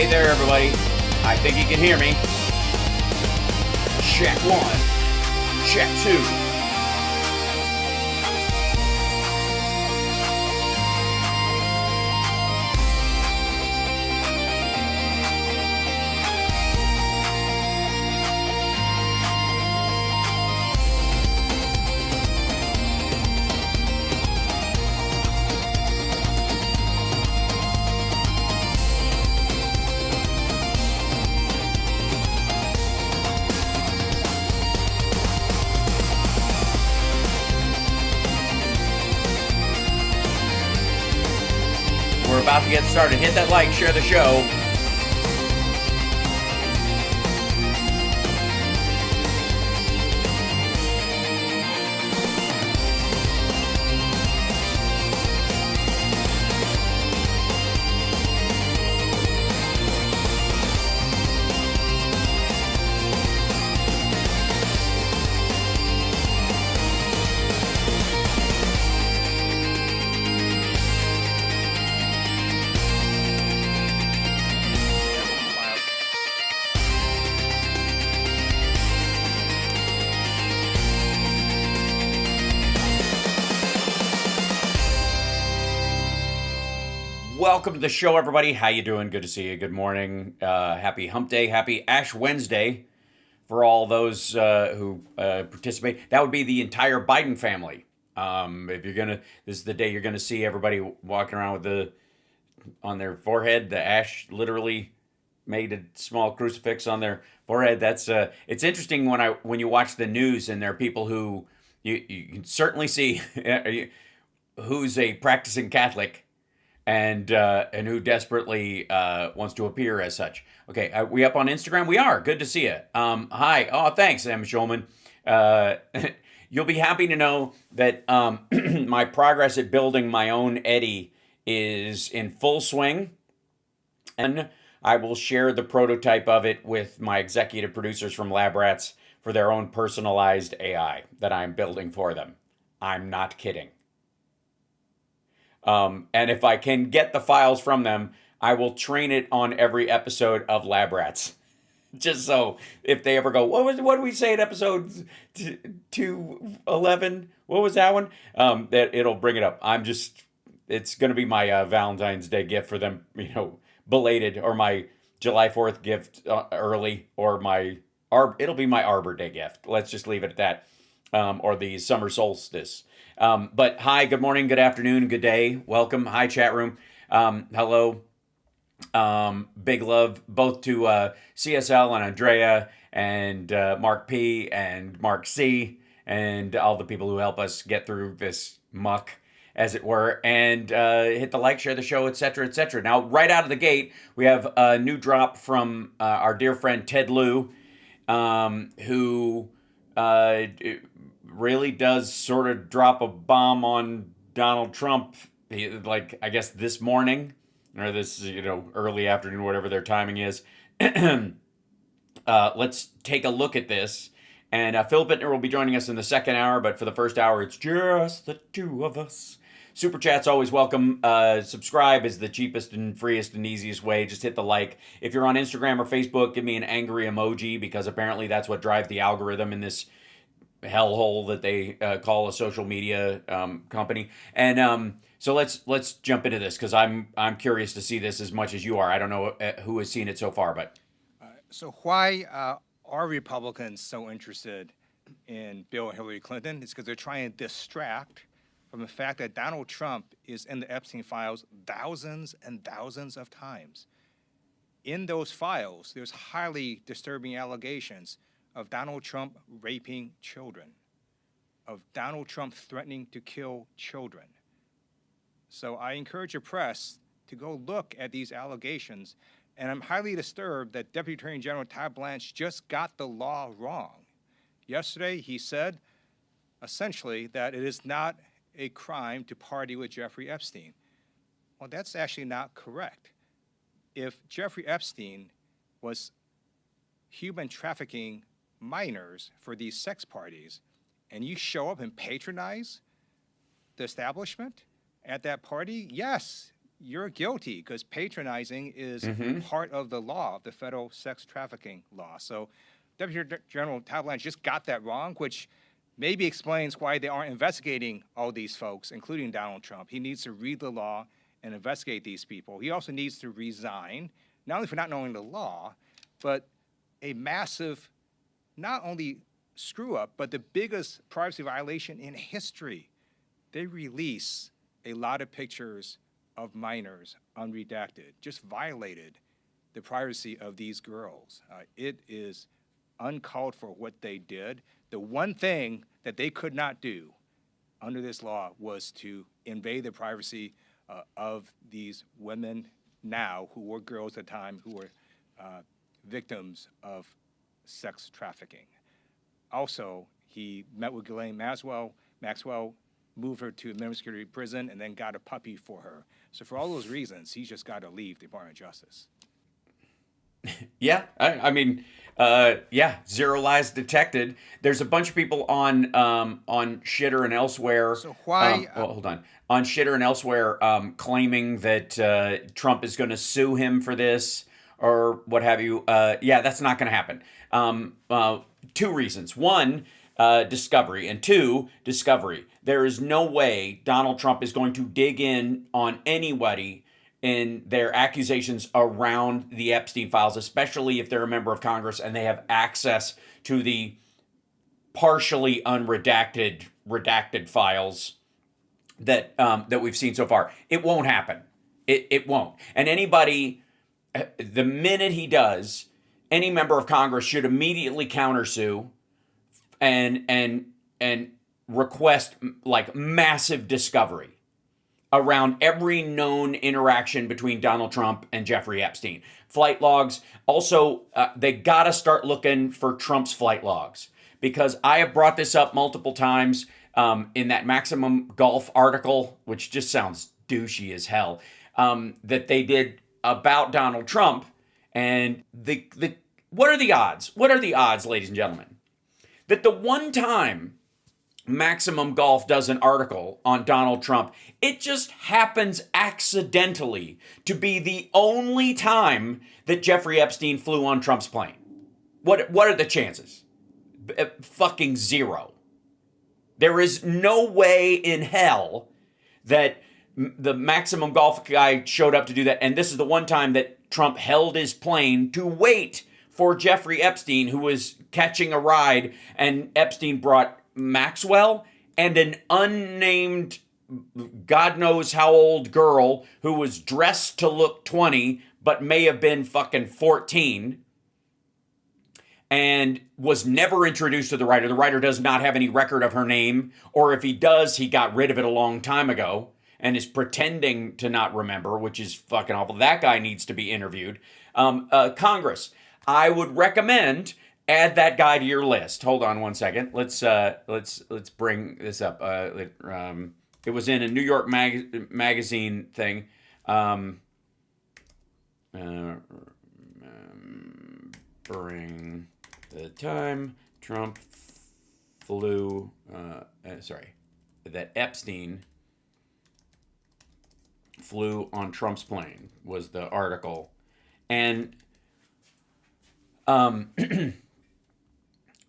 Hey there, everybody. I think you can hear me. Check one. Check two. We're about to get started. Hit that like, share the show. Welcome to the show, everybody. How you doing? Good to see you. Good morning. Happy Hump Day. Happy Ash Wednesday for all those who participate. That would be the entire Biden family. If you're gonna, this is the day you're gonna see everybody walking around with on their forehead. The ash literally made a small crucifix on their forehead. That's it's interesting when you watch the news and there are people who you can certainly see who's a practicing Catholic and who desperately wants to appear as such. Okay, we up on Instagram? We are. Good to see you. Hi. Oh, thanks, Em Schulman. You'll be happy to know that my progress at building my own Eddy is in full swing, and I will share the prototype of it with my executive producers from Lab Rats for their own personalized AI that I'm building for them. I'm not kidding. And if I can get the files from them, I will train it on every episode of Lab Rats. Just so if they ever go, what did we say in episode 211? What was that one? That it'll bring it up. It's going to be my Valentine's Day gift for them, belated, or my July 4th gift early, or it'll be my Arbor Day gift. Let's just leave it at that. Or the summer solstice. But hi, good morning, good afternoon, good day. Welcome. Hi, chat room. Hello. Big love both to CSL and Andrea and Mark P and Mark C and all the people who help us get through this muck, as it were. And hit the like, share the show, etc., etc. Now, right out of the gate, we have a new drop from our dear friend Ted Lieu, who really does sort of drop a bomb on Donald Trump, I guess this morning, or this, early afternoon, whatever their timing is. Let's take a look at this. And Philip Ittner will be joining us in the second hour, but for the first hour, it's just the two of us. Super chat's always welcome. Subscribe is the cheapest and freest and easiest way. Just hit the like. If you're on Instagram or Facebook, give me an angry emoji, because apparently that's what drives the algorithm in this hellhole that they call a social media company. And so let's jump into this, because I'm curious to see this as much as you are. I don't know who has seen it so far, but so why are Republicans so interested in Bill and Hillary Clinton? It's because they're trying to distract from the fact that Donald Trump is in the Epstein files thousands and thousands of times. In those files, there's highly disturbing allegations of Donald Trump raping children, of Donald Trump threatening to kill children. So I encourage your press to go look at these allegations, and I'm highly disturbed that Deputy Attorney General Todd Blanche just got the law wrong. Yesterday, he said, essentially, that it is not a crime to party with Jeffrey Epstein. Well, that's actually not correct. If Jeffrey Epstein was human trafficking minors for these sex parties, and you show up and patronize the establishment at that party, yes, you're guilty because patronizing is part of the law, the federal sex trafficking law. So Deputy General Tablanche just got that wrong, which maybe explains why they aren't investigating all these folks, including Donald Trump. He needs to read the law and investigate these people. He also needs to resign, not only for not knowing the law, but a massive, not only screw up, but the biggest privacy violation in history. They release a lot of pictures of minors unredacted, just violated the privacy of these girls. It is uncalled for what they did. The one thing that they could not do under this law was to invade the privacy of these women now who were girls at the time who were victims of sex trafficking. Also, he met with Ghislaine Maxwell, moved her to a minimum security prison, and then got a puppy for her. So for all those reasons, he's just got to leave the Department of Justice. Yeah, I mean, zero lies detected. There's a bunch of people on Shitter and elsewhere. So why? Hold on. On Shitter and elsewhere, claiming that Trump is going to sue him for this or what have you. Yeah, that's not going to happen. Two reasons. One, discovery, and two, discovery. There is no way Donald Trump is going to dig in on anybody in their accusations around the Epstein files, especially if they're a member of Congress and they have access to the partially redacted files that we've seen so far. It won't happen. It won't. And anybody, the minute he does, any member of Congress should immediately countersue and request like massive discovery around every known interaction between Donald Trump and Jeffrey Epstein. Flight logs. Also, they got to start looking for Trump's flight logs, because I have brought this up multiple times in that Maximum Golf article, which just sounds douchey as hell, that they did about Donald Trump. And what are the odds? What are the odds, ladies and gentlemen, that the one time Maximum Golf does an article on Donald Trump, it just happens accidentally to be the only time that Jeffrey Epstein flew on Trump's plane? What are the chances? Fucking zero. There is no way in hell that the Maximum Golf guy showed up to do that. And this is the one time that Trump held his plane to wait for Jeffrey Epstein, who was catching a ride, and Epstein brought Maxwell and an unnamed, God knows how old girl who was dressed to look 20, but may have been fucking 14, and was never introduced to the writer. The writer does not have any record of her name, or if he does, he got rid of it a long time ago and is pretending to not remember, which is fucking awful. That guy needs to be interviewed. Congress, I would recommend add that guy to your list. Hold on one second. Let's bring this up. It was in a New York magazine thing. Bring the time Trump flew. That Epstein flew on Trump's plane was the article, and here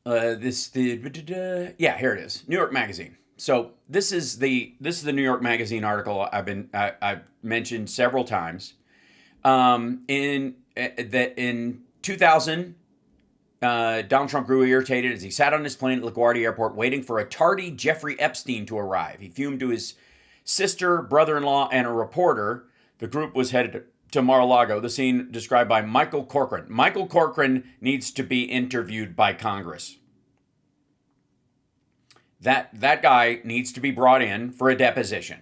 it is, New York Magazine. So this is the New York Magazine article I've mentioned several times. In 2000, Donald Trump grew irritated as he sat on his plane at LaGuardia Airport waiting for a tardy Jeffrey Epstein to arrive. He fumed to his sister, brother-in-law, and a reporter. The group was headed to Mar-a-Lago, the scene described by Michael Corcoran. Michael Corcoran needs to be interviewed by Congress. That guy needs to be brought in for a deposition.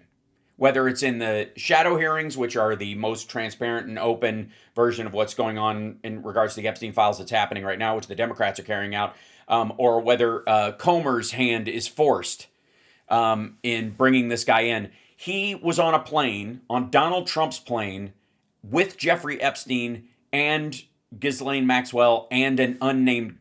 Whether it's in the shadow hearings, which are the most transparent and open version of what's going on in regards to the Epstein files that's happening right now, which the Democrats are carrying out, or whether Comer's hand is forced in bringing this guy in. He was on a plane, on Donald Trump's plane, with Jeffrey Epstein and Ghislaine Maxwell and an unnamed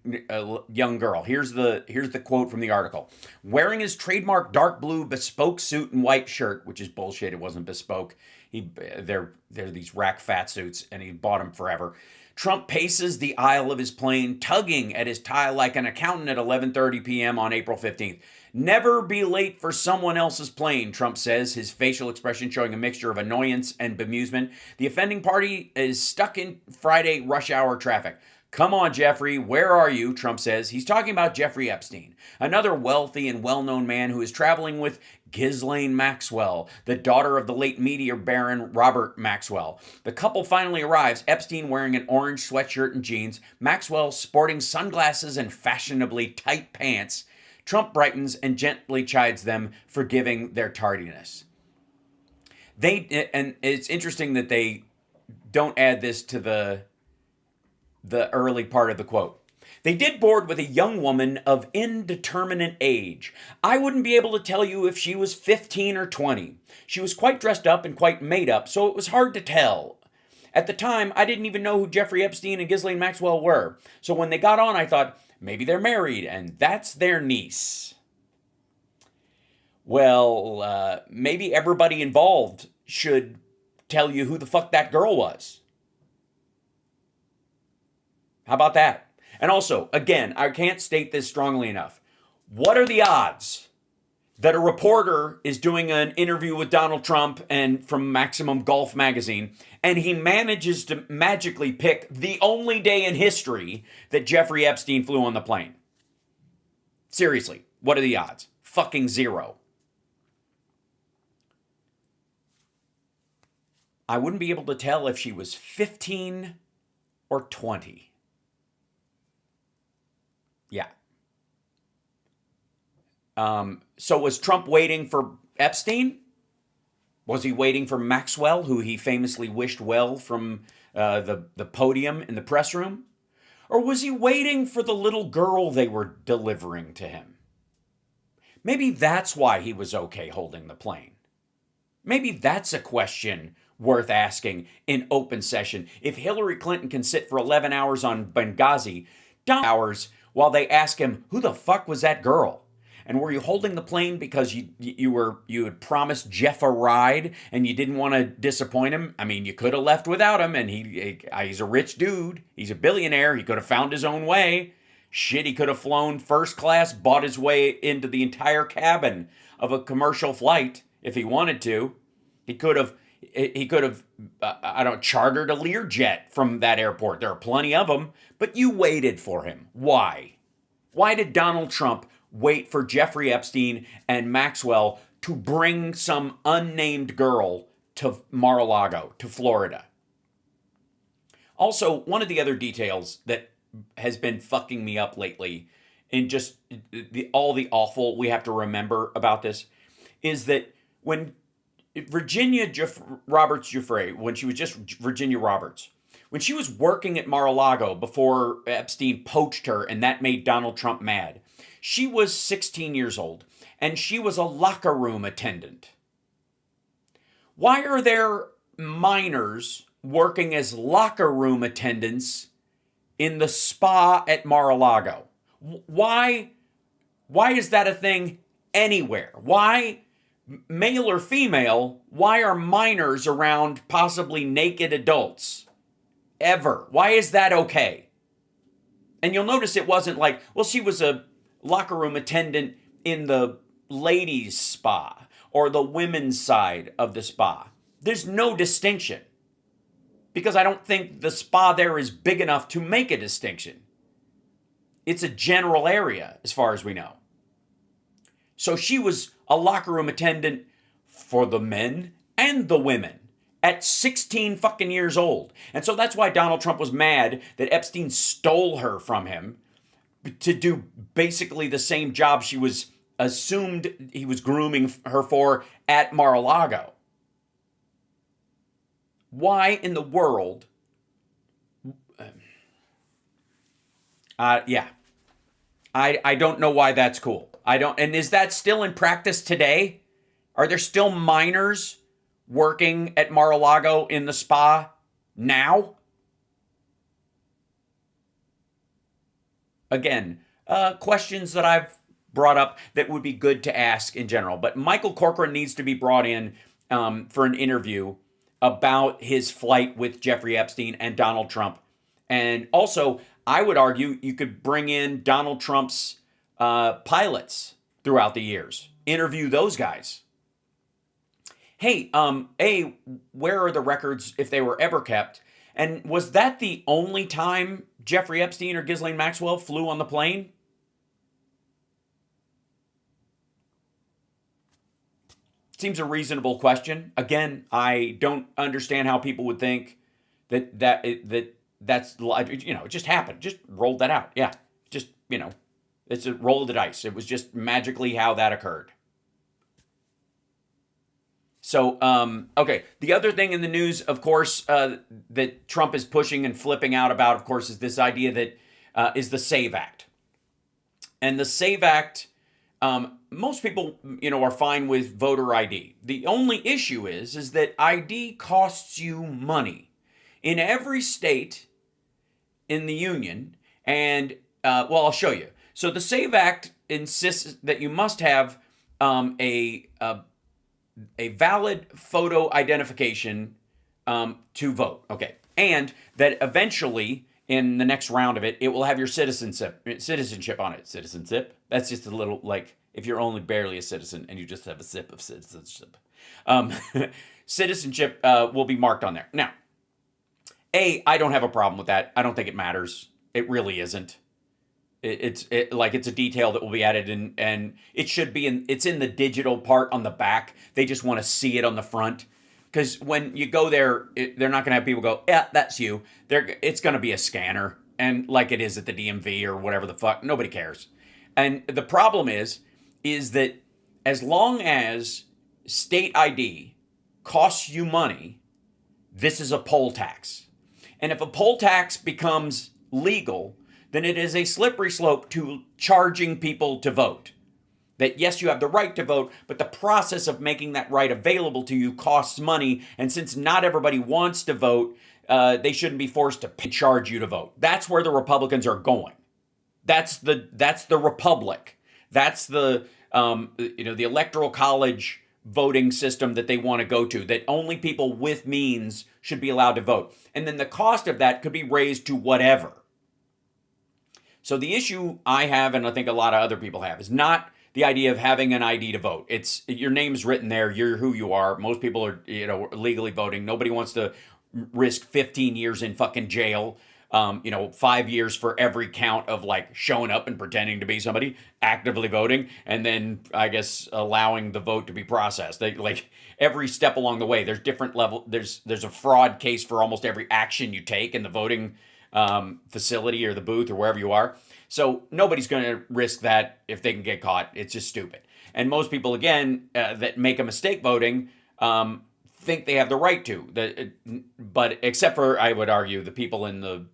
young girl. Here's the quote from the article. Wearing his trademark dark blue bespoke suit and white shirt, which is bullshit, it wasn't bespoke. They're these rack fat suits, and he bought them forever. Trump paces the aisle of his plane, tugging at his tie like an accountant at 11:30 p.m. on April 15th. Never be late for someone else's plane, Trump says, his facial expression showing a mixture of annoyance and bemusement. The offending party is stuck in Friday rush hour traffic. Come on, Jeffrey, where are you? Trump says. He's talking about Jeffrey Epstein, another wealthy and well-known man who is traveling with Ghislaine Maxwell, the daughter of the late media baron Robert Maxwell. The couple finally arrives, Epstein wearing an orange sweatshirt and jeans, Maxwell sporting sunglasses and fashionably tight pants. Trump brightens and gently chides them, forgiving their tardiness. And it's interesting that they don't add this to the early part of the quote. They did board with a young woman of indeterminate age. I wouldn't be able to tell you if she was 15 or 20. She was quite dressed up and quite made up, so it was hard to tell. At the time, I didn't even know who Jeffrey Epstein and Ghislaine Maxwell were. So when they got on, I thought, maybe they're married, and that's their niece. Well, maybe everybody involved should tell you who the fuck that girl was. How about that? And also, again, I can't state this strongly enough. What are the odds that a reporter is doing an interview with Donald Trump and from Maximum Golf magazine, and he manages to magically pick the only day in history that Jeffrey Epstein flew on the plane? Seriously, what are the odds? Fucking zero. I wouldn't be able to tell if she was 15 or 20. Yeah. So was Trump waiting for Epstein? Was he waiting for Maxwell, who he famously wished well from the podium in the press room? Or was he waiting for the little girl they were delivering to him? Maybe that's why he was okay holding the plane. Maybe that's a question worth asking in open session. If Hillary Clinton can sit for 11 hours on Benghazi, hours while they ask him, who the fuck was that girl? And were you holding the plane because you had promised Jeff a ride and you didn't want to disappoint him? I mean, you could have left without him, and he's a rich dude. He's a billionaire. He could have found his own way. Shit, he could have flown first class, bought his way into the entire cabin of a commercial flight if he wanted to. He could have chartered a Learjet from that airport. There are plenty of them, but you waited for him. Why? Why did Donald Trump wait for Jeffrey Epstein and Maxwell to bring some unnamed girl to Mar-a-Lago, to Florida? Also, one of the other details that has been fucking me up lately, and just all the awful we have to remember about this, is that when Virginia Roberts Giuffre, when she was just Virginia Roberts, when she was working at Mar-a-Lago before Epstein poached her and that made Donald Trump mad, she was 16 years old and she was a locker room attendant. Why are there minors working as locker room attendants in the spa at Mar-a-Lago? Why is that a thing anywhere? Why, male or female, why are minors around possibly naked adults? Ever. Why is that okay? And you'll notice it wasn't like, well, she was a locker room attendant in the ladies' spa or the women's side of the spa. There's no distinction, because I don't think the spa there is big enough to make a distinction. It's a general area as far as we know. So she was a locker room attendant for the men and the women at 16 fucking years old. And so that's why Donald Trump was mad that Epstein stole her from him to do basically the same job she was assumed he was grooming her for at Mar-a-Lago. Why in the world? I don't know why that's cool. And is that still in practice today? Are there still minors working at Mar-a-Lago in the spa now? Again, questions that I've brought up that would be good to ask in general. But Michael Corcoran needs to be brought in for an interview about his flight with Jeffrey Epstein and Donald Trump. And also, I would argue you could bring in Donald Trump's pilots throughout the years, interview those guys. Hey, where are the records if they were ever kept? And was that the only time Jeffrey Epstein or Ghislaine Maxwell flew on the plane? Seems a reasonable question. Again, I don't understand how people would think that's it just happened. Just rolled that out. Yeah, just it's a roll of the dice. It was just magically how that occurred. So, okay. The other thing in the news, of course, that Trump is pushing and flipping out about, of course, is this idea that is the SAVE Act. And the SAVE Act, most people, are fine with voter ID. The only issue is that ID costs you money in every state in the union. And, I'll show you. So the SAVE Act insists that you must have a valid photo identification to vote. Okay. And that eventually, in the next round of it, it will have your citizenship on it. Citizenship? That's just a little, like, if you're only barely a citizen and you just have a sip of citizenship. Citizenship will be marked on there. Now, I don't have a problem with that. I don't think it matters. It really isn't. It's a detail that will be added in, and it should be it's in the digital part on the back. They just want to see it on the front, because when you go there, they're not going to have people go, yeah, that's you. It's going to be a scanner, and like it is at the DMV or whatever the fuck, nobody cares. And the problem is that as long as state ID costs you money, this is a poll tax. And if a poll tax becomes legal, then it is a slippery slope to charging people to vote. That yes, you have the right to vote, but the process of making that right available to you costs money. And since not everybody wants to vote, they shouldn't be forced to charge you to vote. That's where the Republicans are going. That's the republic. That's the the electoral college voting system that they want to go to, that only people with means should be allowed to vote. And then the cost of that could be raised to whatever. So the issue I have, and I think a lot of other people have, is not the idea of having an ID to vote. It's your name's written there. You're who you are. Most people are, legally voting. Nobody wants to risk 15 years in fucking jail. 5 years for every count of like showing up and pretending to be somebody, actively voting, and then I guess allowing the vote to be processed. They like every step along the way. There's different level. There's a fraud case for almost every action you take in the voting facility or the booth or wherever you are. So nobody's going to risk that if they can get caught. It's just stupid. And most people, again, that make a mistake voting, think they have the right to. But except for, I would argue, the people in the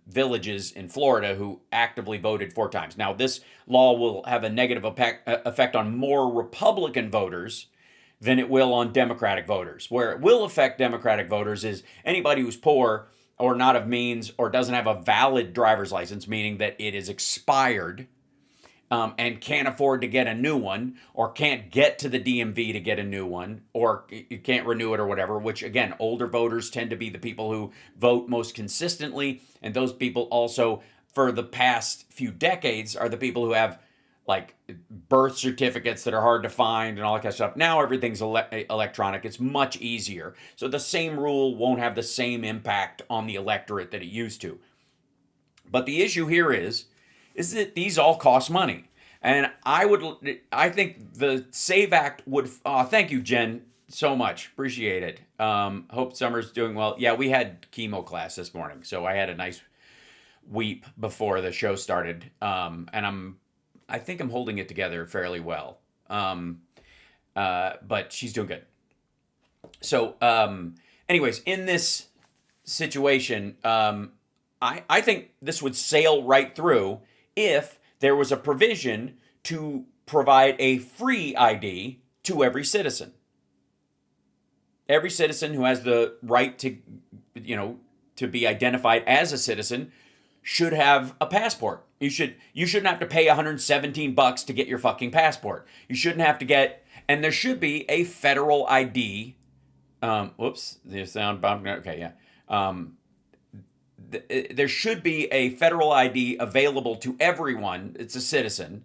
villages in Florida who actively voted 4 times. Now, this law will have a negative effect on more Republican voters than it will on Democratic voters. Where it will affect Democratic voters is anybody who's poor or not of means or doesn't have a valid driver's license, meaning that it is expired, and can't afford to get a new one, or can't get to the DMV to get a new one, or you can't renew it or whatever, which again, older voters tend to be the people who vote most consistently. And those people also, for the past few decades, are the people who have like birth certificates that are hard to find and all that kind of stuff. Now everything's electronic. It's much easier. So the same rule won't have the same impact on the electorate that it used to. But the issue here is that these all cost money. And I think the SAVE Act would, thank you, Jen, so much. Appreciate it. Hope Summer's doing well. Yeah, we had chemo class this morning, so I had a nice weep before the show started. And I think I'm holding it together fairly well. But she's doing good. So, anyways, in this situation, I think this would sail right through if there was a provision to provide a free ID to every citizen. Every citizen who has the right to, to be identified as a citizen should have a passport. You shouldn't have to pay $117 to get your fucking passport. You shouldn't have to and there should be a federal ID Whoops, the sound bomb. Okay, yeah. There should be a federal ID available to everyone. It's a citizen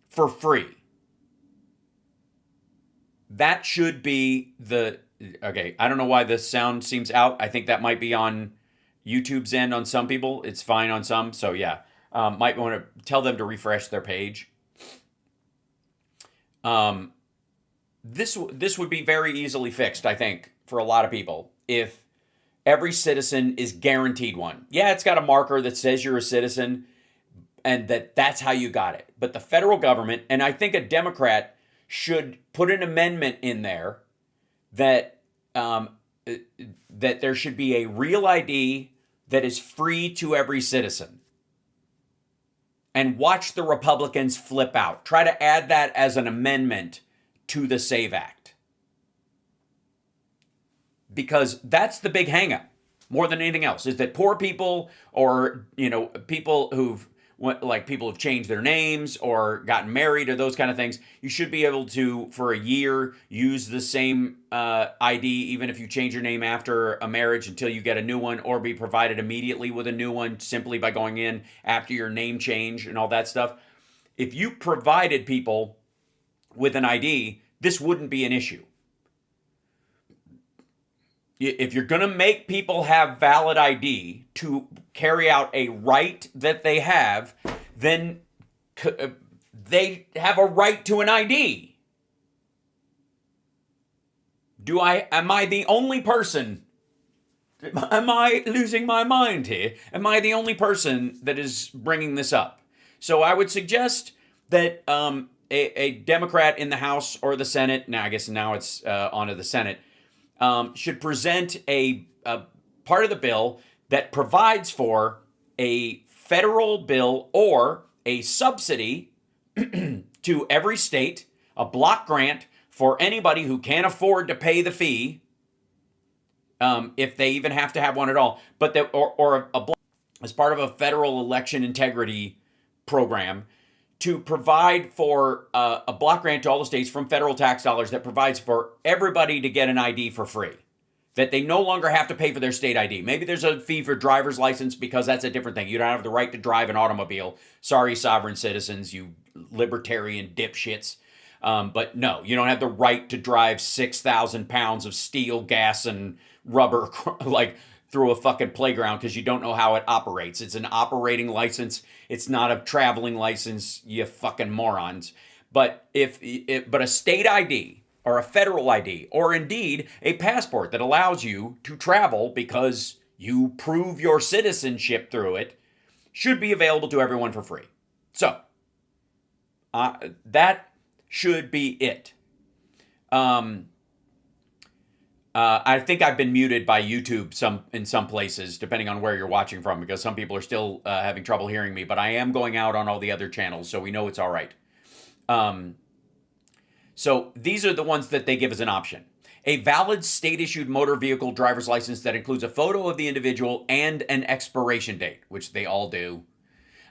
for free. That should be the. Okay, I don't know why this sound seems out. I think that might be on YouTube's end on some people. It's fine on some. So yeah, might want to tell them to refresh their page. This would be very easily fixed, I think, for a lot of people if every citizen is guaranteed one. Yeah, it's got a marker that says you're a citizen and that's how you got it. But the federal government, and I think a Democrat should put an amendment in there that that there should be a real ID that is free to every citizen. And watch the Republicans flip out. Try to add that as an amendment to the SAVE Act. Because that's the big hangup, more than anything else, is that poor people or, people who've changed their names or gotten married or those kind of things, you should be able to, for a year, use the same ID, even if you change your name after a marriage until you get a new one, or be provided immediately with a new one simply by going in after your name change and all that stuff. If you provided people with an ID, this wouldn't be an issue. If you're going to make people have valid ID to carry out a right that they have, then they have a right to an ID. Am I the only person? Am I losing my mind here? Am I the only person that is bringing this up? So I would suggest that a Democrat in the House or the Senate, now I guess now it's onto the Senate, should present a part of the bill that provides for a federal bill or a subsidy to every state, a block grant for anybody who can't afford to pay the fee, if they even have to have one at all, but that or a block as part of a federal election integrity program to provide for a block grant to all the states from federal tax dollars that provides for everybody to get an ID for free. That they no longer have to pay for their state ID. Maybe there's a fee for driver's license because that's a different thing. You don't have the right to drive an automobile. Sorry, sovereign citizens, you libertarian dipshits. But no, you don't have the right to drive 6,000 pounds of steel, gas, and rubber through a fucking playground because you don't know how it operates. It's an operating license. It's not a traveling license, you fucking morons. But but a state ID or a federal ID or indeed a passport that allows you to travel because you prove your citizenship through it should be available to everyone for free. So that should be it. I think I've been muted by YouTube in some places, depending on where you're watching from, because some people are still having trouble hearing me, but I am going out on all the other channels, so we know it's all right. So these are the ones that they give as an option. A valid state-issued motor vehicle driver's license that includes a photo of the individual and an expiration date, which they all do.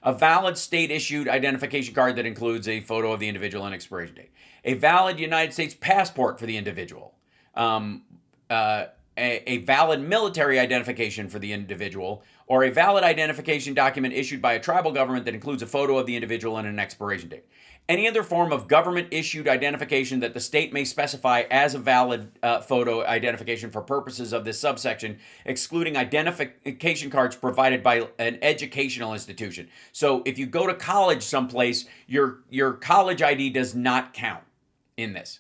A valid state-issued identification card that includes a photo of the individual and expiration date. A valid United States passport for the individual. A valid military identification for the individual, or a valid identification document issued by a tribal government that includes a photo of the individual and an expiration date. Any other form of government-issued identification that the state may specify as a valid photo identification for purposes of this subsection, excluding identification cards provided by an educational institution. So if you go to college someplace, your college ID does not count in this.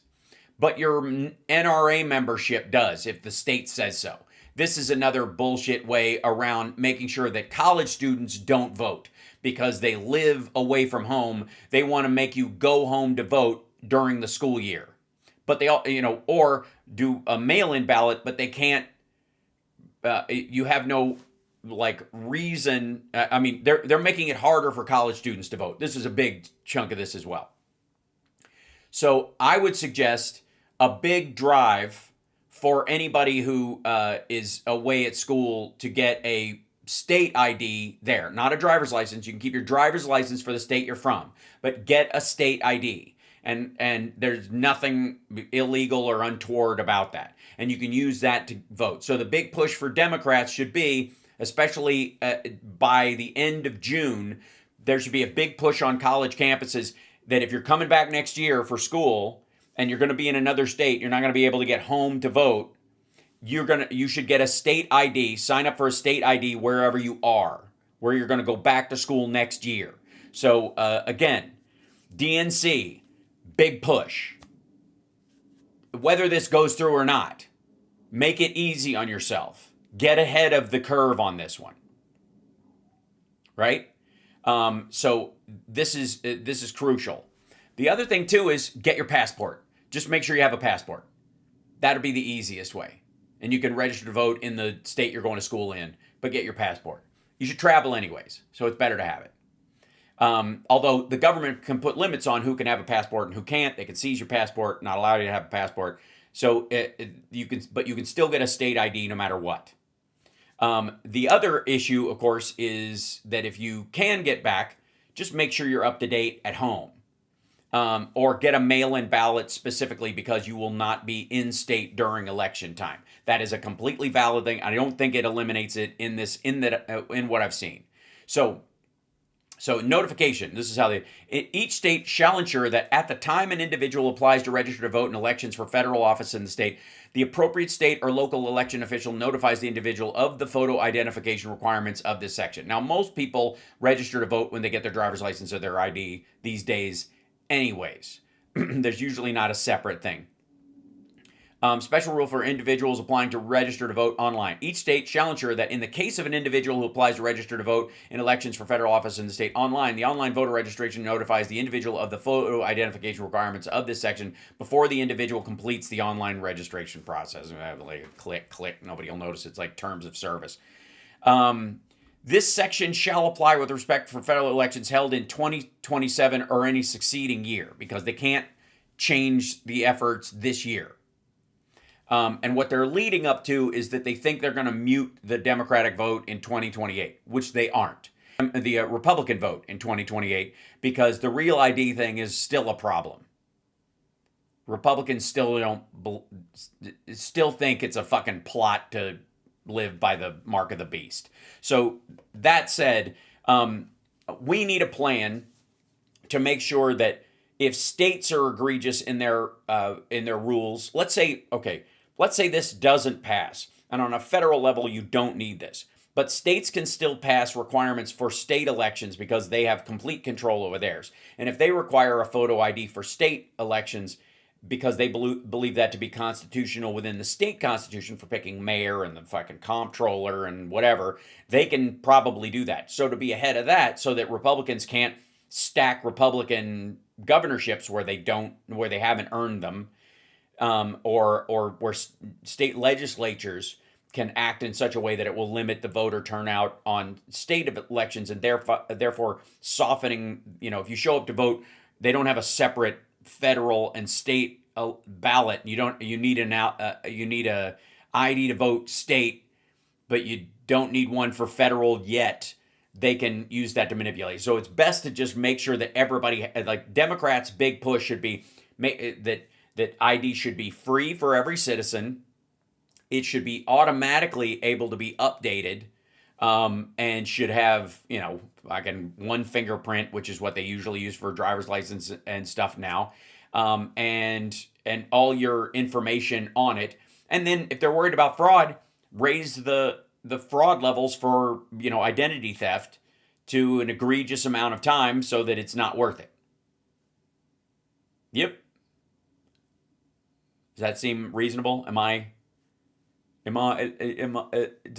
But your NRA membership does if the state says so. This is another bullshit way around making sure that college students don't vote because they live away from home. They want to make you go home to vote during the school year. But they all, or do a mail-in ballot, but they can't, you have no reason. I mean, they're making it harder for college students to vote. This is a big chunk of this as well. So I would suggest a big drive for anybody who is away at school to get a state ID there. Not a driver's license. You can keep your driver's license for the state you're from, but get a state ID. and there's nothing illegal or untoward about that. And you can use that to vote. So the big push for Democrats should be, especially by the end of June, there should be a big push on college campuses that if you're coming back next year for school and you're going to be in another state, you're not going to be able to get home to vote. You should get a state ID, sign up for a state ID wherever you are, where you're going to go back to school next year. So again, DNC, big push. Whether this goes through or not, make it easy on yourself. Get ahead of the curve on this one. Right? So this is crucial. The other thing too is get your passport. Just make sure you have a passport. That'll be the easiest way. And you can register to vote in the state you're going to school in, but get your passport. You should travel anyways, so it's better to have it. Although the government can put limits on who can have a passport and who can't. They can seize your passport, not allow you to have a passport. So you can still get a state ID no matter what. The other issue, of course, is that if you can get back, just make sure you're up to date at home. Or get a mail-in ballot specifically because you will not be in state during election time. That is a completely valid thing. I don't think it eliminates it in what I've seen. So notification. This is how each state shall ensure that at the time an individual applies to register to vote in elections for federal office in the state, the appropriate state or local election official notifies the individual of the photo identification requirements of this section. Now, most people register to vote when they get their driver's license or their ID these days anyways. There's usually not a separate thing. Special rule for individuals applying to register to vote online. Each state shall ensure that in the case of an individual who applies to register to vote in elections for federal office in the state online, the online voter registration notifies the individual of the photo identification requirements of this section before the individual completes the online registration process. Like click, nobody will notice. It's like terms of service. This section shall apply with respect for federal elections held in 2027 or any succeeding year, because they can't change the efforts this year. And what they're leading up to is that they think they're going to mute the Democratic vote in 2028, which they aren't. The Republican vote in 2028, because the real ID thing is still a problem. Republicans still think it's a fucking plot to live by the mark of the beast. So that said, we need a plan to make sure that if states are egregious in their rules, let's say this doesn't pass, and on a federal level you don't need this, but states can still pass requirements for state elections because they have complete control over theirs. And if they require a photo ID for state elections because they believe that to be constitutional within the state constitution for picking mayor and the fucking comptroller and whatever, they can probably do that. So to be ahead of that, so that Republicans can't stack Republican governorships where they haven't earned them, or where state legislatures can act in such a way that it will limit the voter turnout on state elections, and therefore softening, if you show up to vote, they don't have a separate federal and state ballot. You need a ID to vote state, but you don't need one for federal yet. They can use that to manipulate. So it's best to just make sure that everybody, like Democrats' big push should be that ID should be free for every citizen. It should be automatically able to be updated, and should have, like one fingerprint, which is what they usually use for a driver's license and stuff now, and all your information on it. And then if they're worried about fraud, raise the fraud levels for, identity theft to an egregious amount of time so that it's not worth it. Yep. Does that seem reasonable? Does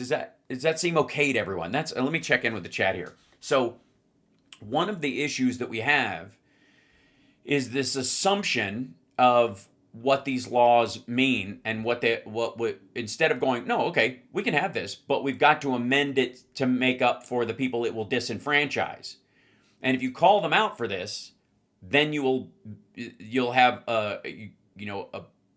that seem okay to everyone? Let me check in with the chat here. So one of the issues that we have is this assumption of what these laws mean, and instead of going, no, okay, we can have this, but we've got to amend it to make up for the people it will disenfranchise. And if you call them out for this, then you'll have an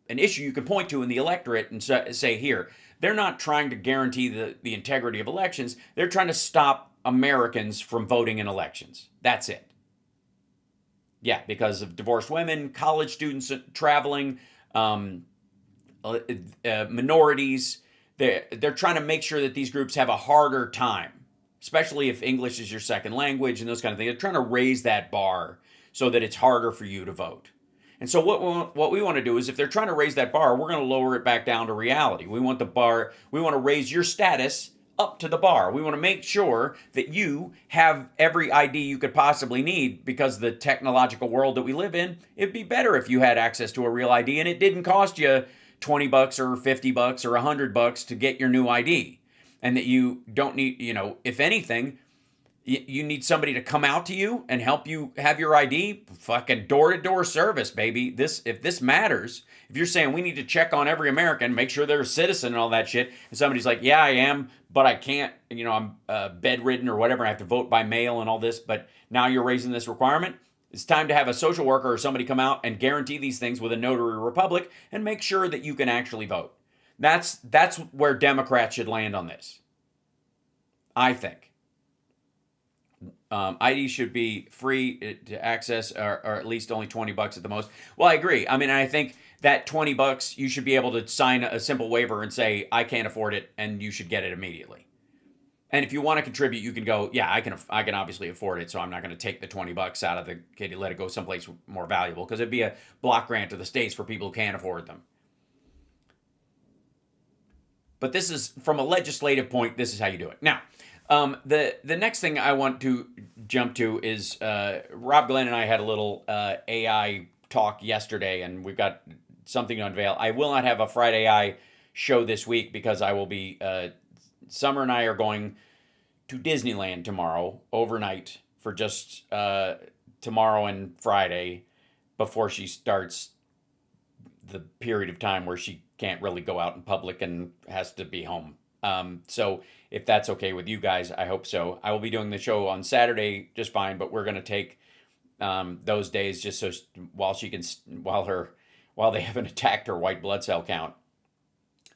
issue you can point to in the electorate and say, here, they're not trying to guarantee the integrity of elections. They're trying to stop Americans from voting in elections. That's it. Yeah, because of divorced women, college students traveling, um, minorities. They're trying to make sure that these groups have a harder time, especially if English is your second language and those kind of things. They're trying to raise that bar so that it's harder for you to vote. And so what we want to do is, if they're trying to raise that bar, we're going to lower it back down to reality. We want the bar. We want to raise your status up to the bar. We want to make sure that you have every ID you could possibly need, because the technological world that we live in, it'd be better if you had access to a real ID and it didn't cost you $20 or $50 or $100 to get your new ID, and that you don't need, if anything, you need somebody to come out to you and help you have your ID. Fucking door-to-door service, baby. If this matters, if you're saying we need to check on every American, make sure they're a citizen and all that shit, and somebody's like, yeah, I am, but I can't, I'm bedridden or whatever, I have to vote by mail and all this, but now you're raising this requirement. It's time to have a social worker or somebody come out and guarantee these things with a notary republic and make sure that you can actually vote. That's where Democrats should land on this, I think. ID should be free to access, or at least only $20 at the most. Well, I agree. I mean, I think that $20, you should be able to sign a simple waiver and say, I can't afford it, and you should get it immediately. And if you want to contribute, you can go, yeah, I can obviously afford it, so I'm not going to take the $20 out of the kitty, let it go someplace more valuable, because it'd be a block grant to the states for people who can't afford them. But this is, from a legislative point, this is how you do it. Now, the next thing I want to jump to is Rob Glenn and I had a little AI talk yesterday, and we've got something to unveil. I will not have a Friday AI show this week because I will be, Summer and I are going to Disneyland tomorrow, overnight, for just tomorrow and Friday, before she starts the period of time where she can't really go out in public and has to be home. So if that's okay with you guys, I hope so. I will be doing the show on Saturday just fine, but we're going to take those days just so while they haven't attacked her white blood cell count.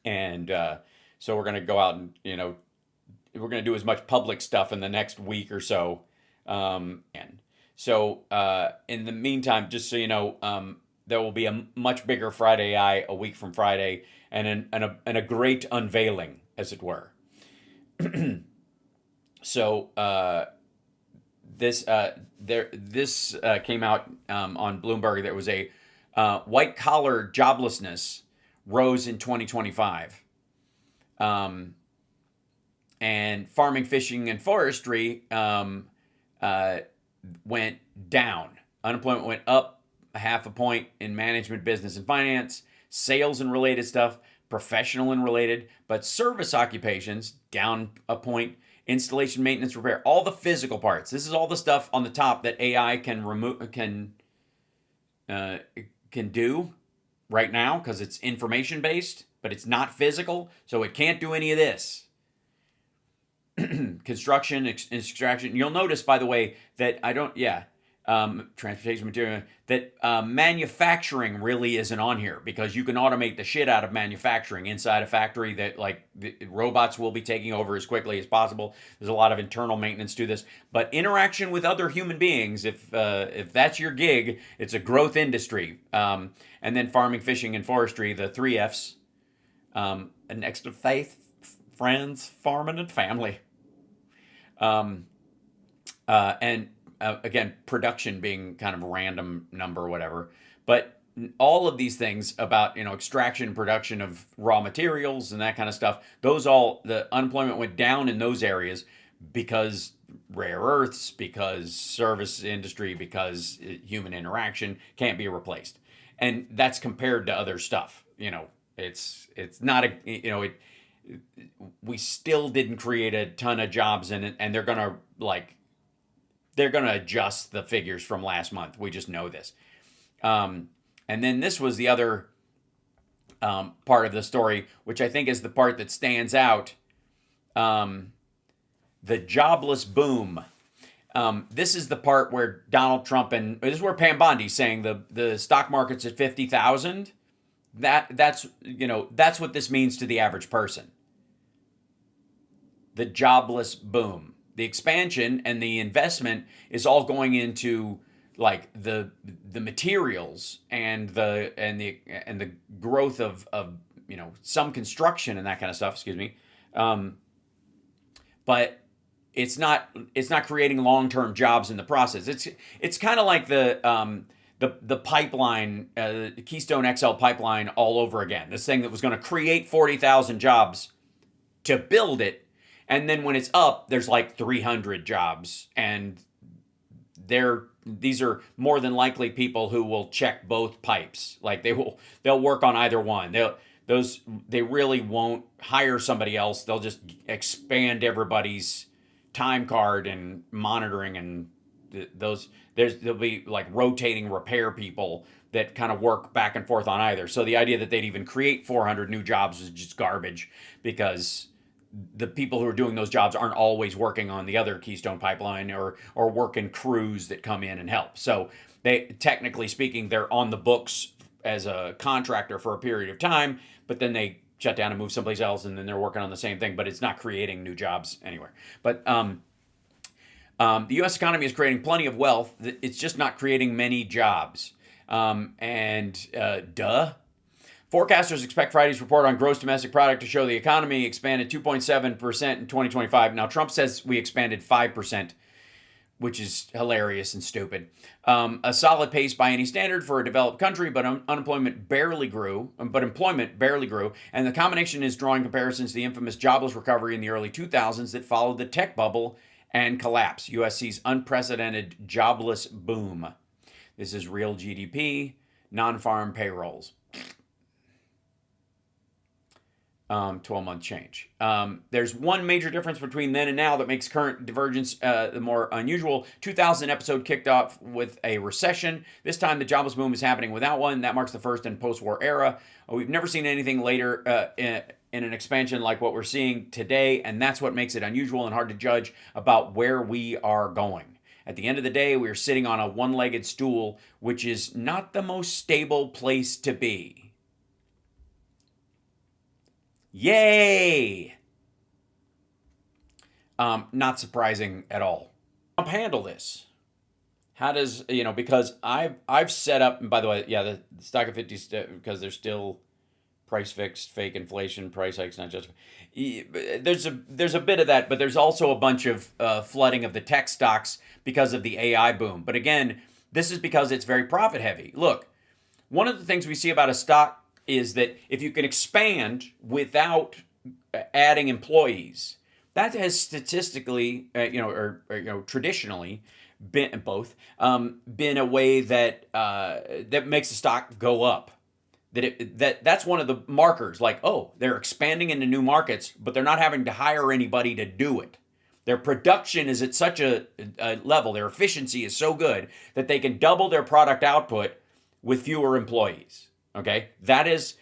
And so we're going to go out and, we're going to do as much public stuff in the next week or so. And so in the meantime, just so you know, there will be a much bigger Friday Eye a week from Friday, and a great unveiling, as it were. So this came out on Bloomberg. There was a white collar joblessness rose in 2025, and farming, fishing, and forestry went down. Unemployment went up 0.5 point in management, business, and finance, sales and related stuff, professional and related, but service occupations down 1 point, installation, maintenance, repair, all the physical parts. This is all the stuff on the top that AI can do right now, because it's information based, but it's not physical, so it can't do any of this. Construction, extraction. You'll notice, by the way, that transportation material, that manufacturing really isn't on here, because you can automate the shit out of manufacturing inside a factory, that the robots will be taking over as quickly as possible. There's a lot of internal maintenance to this, but interaction with other human beings, if that's your gig, it's a growth industry. And then farming, fishing, and forestry, the 3 F's, next to faith, friends, farming, and family. Again, production being kind of a random number or whatever. But all of these things about, extraction, production of raw materials and that kind of stuff, the unemployment went down in those areas because rare earths, because service industry, because human interaction can't be replaced. And that's compared to other stuff. It's not we still didn't create a ton of jobs in it, and they're going to adjust the figures from last month. We just know this. And then this was the other part of the story, which I think is the part that stands out. The jobless boom. This is the part where Donald Trump, and this is where Pam Bondi's saying the stock market's at 50,000. That's what this means to the average person. The jobless boom. The expansion and the investment is all going into like the materials and the growth of some construction and that kind of stuff. Excuse me, but it's not creating long term jobs in the process. It's kind of like the pipeline, the Keystone XL pipeline all over again. This thing that was going to create 40,000 jobs to build it, and then when it's up, there's like 300 jobs, and these are more than likely people who will check both pipes. Like they'll work on either one. They really won't hire somebody else. They'll just expand everybody's time card and monitoring, and there'll be like rotating repair people that kind of work back and forth on either. So the idea that they'd even create 400 new jobs is just garbage, because the people who are doing those jobs aren't always working on the other Keystone pipeline or working crews that come in and help. So they, technically speaking, they're on the books as a contractor for a period of time, but then they shut down and move someplace else, and then they're working on the same thing, but it's not creating new jobs anywhere. But the U.S. economy is creating plenty of wealth. It's just not creating many jobs. Duh. Forecasters expect Friday's report on gross domestic product to show the economy expanded 2.7% in 2025. Now, Trump says we expanded 5%, which is hilarious and stupid. A solid pace by any standard for a developed country, but employment barely grew. And the combination is drawing comparisons to the infamous jobless recovery in the early 2000s that followed the tech bubble and collapse. USC's unprecedented jobless boom. This is real GDP, non-farm payrolls. 12-month change. There's one major difference between then and now that makes current divergence the more unusual. 2000 episode kicked off with a recession. This time the jobless boom is happening without one. That marks the first in post-war era. We've never seen anything later in an expansion like what we're seeing today, and that's what makes it unusual and hard to judge about where we are going. At the end of the day, we are sitting on a one-legged stool, which is not the most stable place to be. Yay! Not surprising at all. Trump handle this? How does, because I've set up, and by the way, yeah, the stock of 50, because there's still price fixed, fake inflation, price hikes not just. There's a bit of that, but there's also a bunch of flooding of the tech stocks because of the AI boom. But again, this is because it's very profit heavy. Look, one of the things we see about a stock is that if you can expand without adding employees, that has statistically, traditionally been been a way that that makes the stock go up. That's one of the markers. Like, oh, they're expanding into new markets, but they're not having to hire anybody to do it. Their production is at such a level, their efficiency is so good that they can double their product output with fewer employees. Okay, that's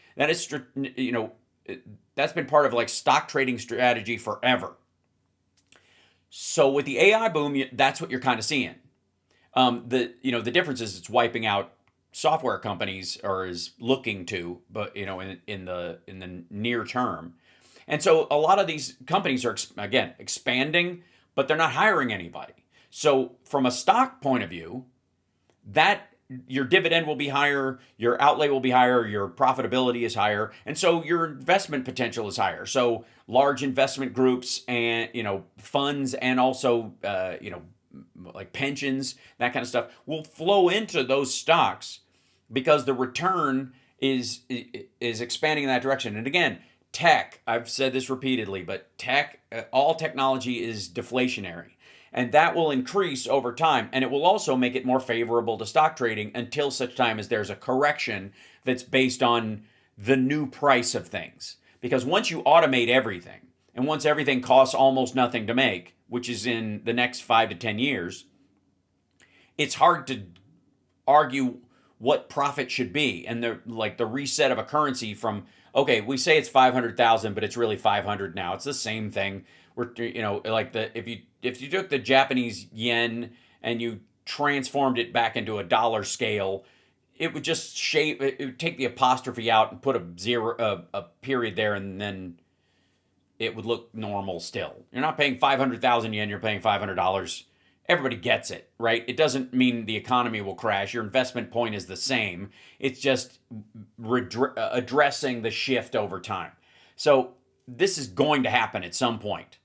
been part of like stock trading strategy forever. So with the AI boom, that's what you're kind of seeing. The difference is it's wiping out software companies, or is looking to, but in the near term. And so a lot of these companies are again expanding, but they're not hiring anybody. So from a stock point of view, that your dividend will be higher, your outlay will be higher, your profitability is higher, and so your investment potential is higher. So large investment groups and funds, and also like pensions, that kind of stuff, will flow into those stocks because the return is expanding in that direction. And again, tech, I've said this repeatedly, but all technology is deflationary. And that will increase over time. And it will also make it more favorable to stock trading until such time as there's a correction that's based on the new price of things. Because once you automate everything, and once everything costs almost nothing to make, which is in the next 5 to 10 years, it's hard to argue what profit should be. And the reset of a currency from, okay, we say it's 500,000, but it's really 500 now. It's the same thing. If you took the Japanese yen and you transformed it back into a dollar scale, it would just it would take the apostrophe out and put a period there, and then it would look normal still. You're not paying 500,000 yen, you're paying $500 everybody gets it, right? It doesn't mean the economy will crash. Your investment point is the same. It's just addressing the shift over time. So this is going to happen at some point.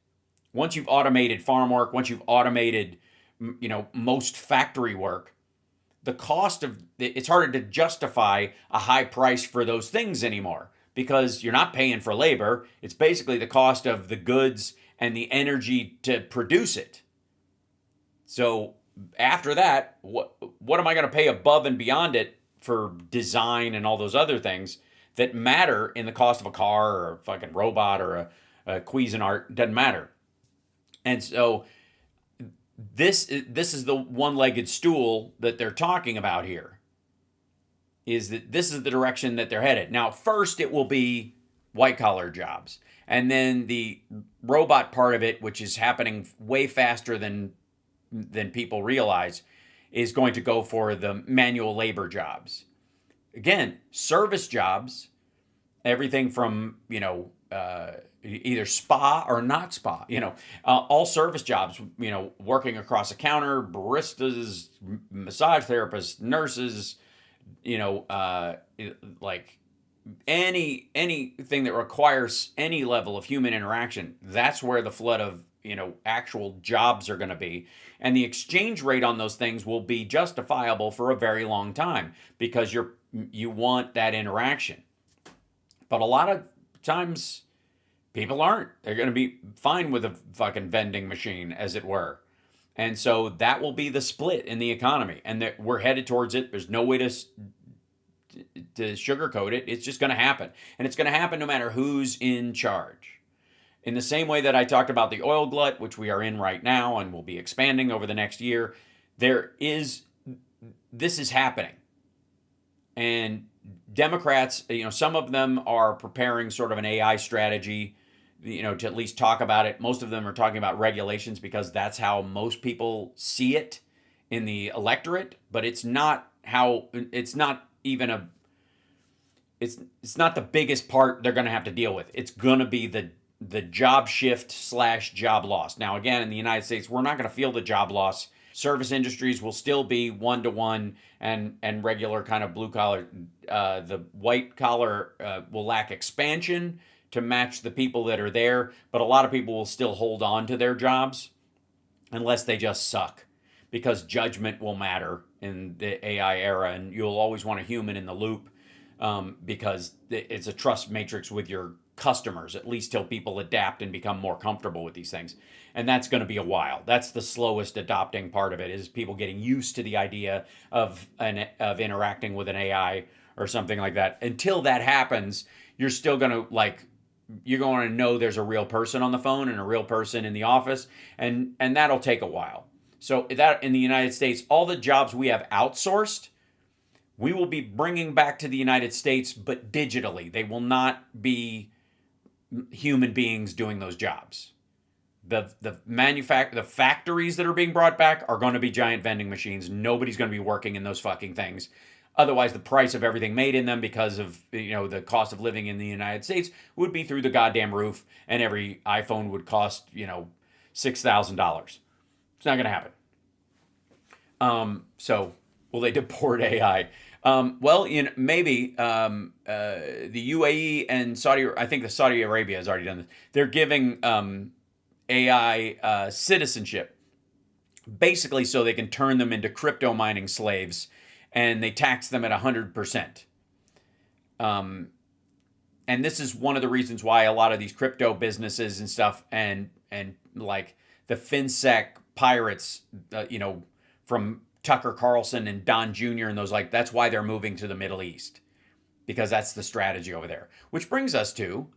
Once you've automated farm work, once you've automated, most factory work, the cost of it's harder to justify a high price for those things anymore because you're not paying for labor. It's basically the cost of the goods and the energy to produce it. So after that, what am I going to pay above and beyond it for design and all those other things that matter in the cost of a car or a fucking robot or a Cuisinart? Doesn't matter. And so this is the one-legged stool that they're talking about here. Is that this is the direction that they're headed. Now, first it will be white-collar jobs. And then the robot part of it, which is happening way faster than people realize, is going to go for the manual labor jobs. Again, service jobs, everything from, either spa or not spa, all service jobs, working across a counter, baristas, massage therapists, nurses, like anything that requires any level of human interaction. That's where the flood of, actual jobs are going to be. And the exchange rate on those things will be justifiable for a very long time because you want that interaction. But a lot of times people aren't. They're going to be fine with a fucking vending machine, as it were. And so that will be the split in the economy. And we're headed towards it. There's no way to sugarcoat it. It's just going to happen. And it's going to happen no matter who's in charge. In the same way that I talked about the oil glut, which we are in right now and will be expanding over the next year, this is happening. And Democrats, some of them are preparing sort of an AI strategy, to at least talk about it. Most of them are talking about regulations because that's how most people see it in the electorate, but it's not the biggest part they're going to have to deal with. It's going to be the job shift / job loss. Now, again, in the United States, we're not going to feel the job loss. Service industries will still be one-to-one and regular kind of blue collar. The white collar will lack expansion to match the people that are there, but a lot of people will still hold on to their jobs unless they just suck, because judgment will matter in the AI era, and you'll always want a human in the loop because it's a trust matrix with your customers, at least till people adapt and become more comfortable with these things. And that's going to be a while. That's the slowest adopting part of it, is people getting used to the idea of interacting with an AI or something like that. Until that happens, you're still going to know there's a real person on the phone and a real person in the office, and that'll take a while. So that in the United States, all the jobs we have outsourced, we will be bringing back to the United States, but digitally. They will not be human beings doing those jobs. The factories that are being brought back are going to be giant vending machines. Nobody's going to be working in those fucking things. Otherwise, the price of everything made in them, because of the cost of living in the United States, would be through the goddamn roof, and every iPhone would cost $6,000. It's not going to happen. So will they deport AI? Maybe the UAE and I think the Saudi Arabia has already done this. They're giving AI citizenship, basically so they can turn them into crypto mining slaves, and they tax them at 100%. And this is one of the reasons why a lot of these crypto businesses and stuff, and like the FinSec pirates, from Tucker Carlson and Don Jr. and those, that's why they're moving to the Middle East, because that's the strategy over there. Which brings us to,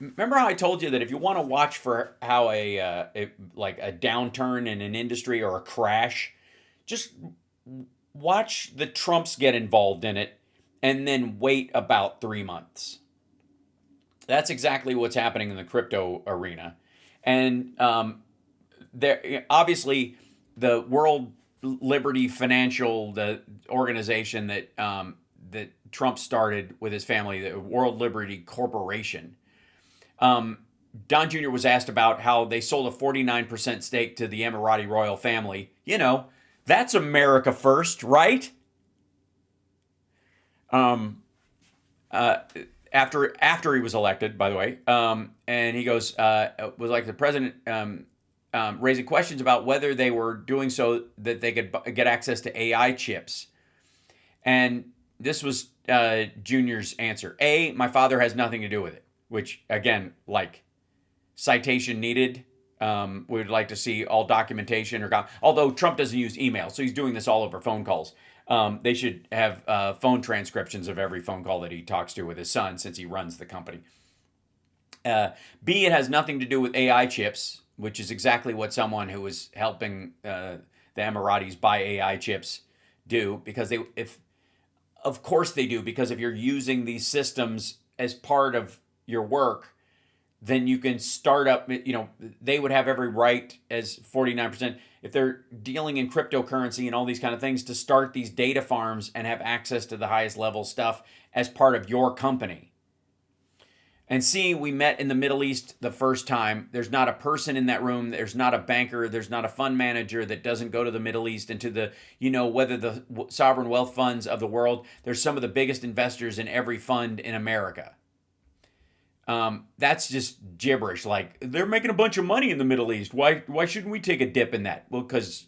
remember how I told you that if you want to watch for how a downturn in an industry or a crash, just watch the Trumps get involved in it and then wait about 3 months. That's exactly what's happening in the crypto arena. And there, obviously, the World Liberty Financial, the organization that Trump started with his family, the World Liberty Corporation, Don Jr. was asked about how they sold a 49% stake to the Emirati royal family. That's America first, right? Um, uh, after he was elected, by the way, and he goes was like the president raising questions about whether they were doing so that they could get access to AI chips, and this was Junior's answer: A, my father has nothing to do with it, which again, like citation needed. We would like to see all documentation although Trump doesn't use email, so he's doing this all over phone calls. They should have phone transcriptions of every phone call that he talks to with his son, since he runs the company. B, it has nothing to do with AI chips, which is exactly what someone who was helping the Emiratis buy AI chips do, because of course they do, because if you're using these systems as part of your work, then you can start up, they would have every right as 49%, if they're dealing in cryptocurrency and all these kind of things, to start these data farms and have access to the highest level stuff as part of your company. And C, we met in the Middle East the first time. There's not a person in that room. There's not a banker. There's not a fund manager that doesn't go to the Middle East and to the, whether the sovereign wealth funds of the world, there's some of the biggest investors in every fund in America. That's just gibberish. Like, they're making a bunch of money in the Middle East. Why shouldn't we take a dip in that? Well, because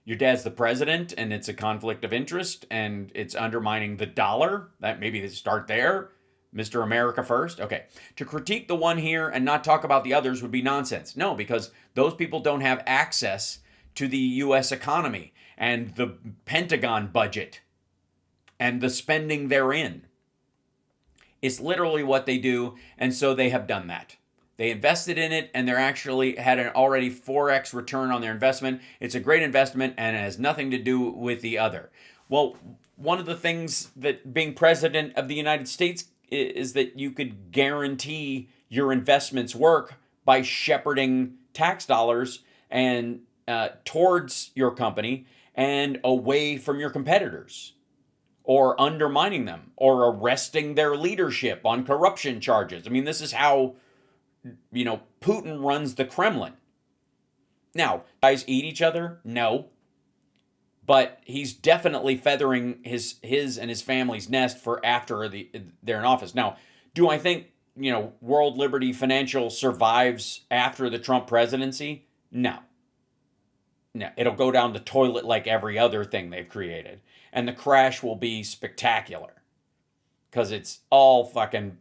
your dad's the president and it's a conflict of interest and it's undermining the dollar. That maybe they start there. Mr. America first. Okay. To critique the one here and not talk about the others would be nonsense. No, because those people don't have access to the U.S. economy and the Pentagon budget and the spending therein. It's literally what they do, and so they have done that. They invested in it, and they're actually had an already 4x return on their investment. It's a great investment, and it has nothing to do with the other. Well, one of the things that being president of the United States is that you could guarantee your investments work by shepherding tax dollars and towards your company and away from your competitors, or undermining them, or arresting their leadership on corruption charges. I mean, this is how, Putin runs the Kremlin. Now, guys eat each other? No. But he's definitely feathering his and his family's nest for after they're in office. Now, do I think, World Liberty Financial survives after the Trump presidency? No. No, it'll go down the toilet like every other thing they've created. And the crash will be spectacular. Because it's all fucking,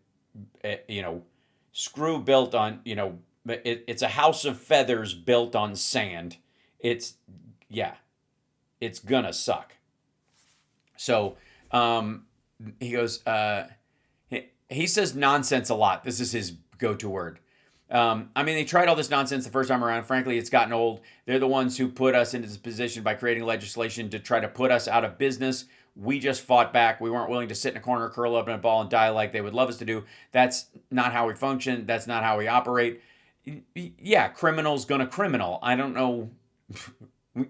screw built on, it's a house of feathers built on sand. It's gonna suck. So he goes, he says nonsense a lot. This is his go-to word. They tried all this nonsense the first time around. Frankly, it's gotten old. They're the ones who put us into this position by creating legislation to try to put us out of business. We just fought back. We weren't willing to sit in a corner, curl up in a ball, and die like they would love us to do. That's not how we function. That's not how we operate. Yeah, criminal's gonna criminal. I don't know.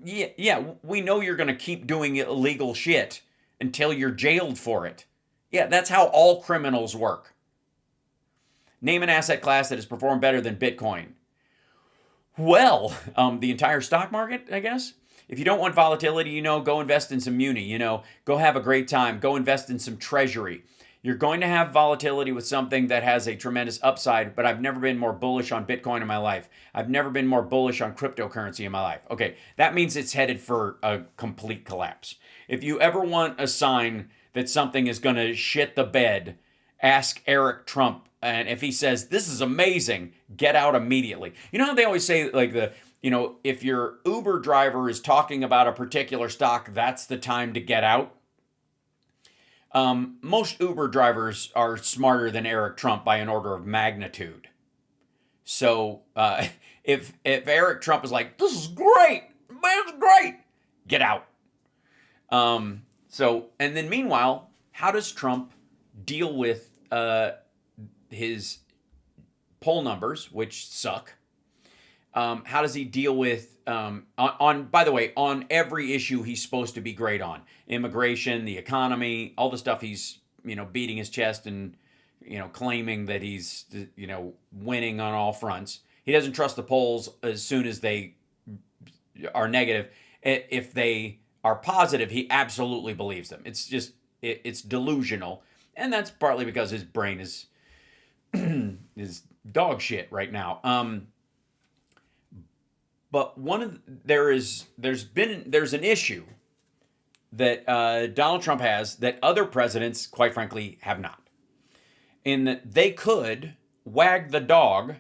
Yeah, we know you're gonna keep doing illegal shit until you're jailed for it. Yeah, that's how all criminals work. Name an asset class that has performed better than Bitcoin. Well, the entire stock market, I guess. If you don't want volatility, go invest in some muni, go have a great time, go invest in some treasury. You're going to have volatility with something that has a tremendous upside, but I've never been more bullish on Bitcoin in my life. I've never been more bullish on cryptocurrency in my life. Okay, that means it's headed for a complete collapse. If you ever want a sign that something is going to shit the bed, ask Eric Trump. And if he says, this is amazing, get out immediately. You know how they always say, like, if your Uber driver is talking about a particular stock, that's the time to get out? Most Uber drivers are smarter than Eric Trump by an order of magnitude. So if Eric Trump is like, this is great, it's great, get out. And then meanwhile, how does Trump deal with his poll numbers, which suck? How does he deal with, by the way, on every issue he's supposed to be great on? Immigration, the economy, all the stuff he's, beating his chest and claiming that he's, winning on all fronts. He doesn't trust the polls as soon as they are negative. If they are positive, he absolutely believes them. It's just, it's delusional. And that's partly because his brain is is dog shit right now. But there's an issue that Donald Trump has that other presidents, quite frankly, have not. In that they could wag the dog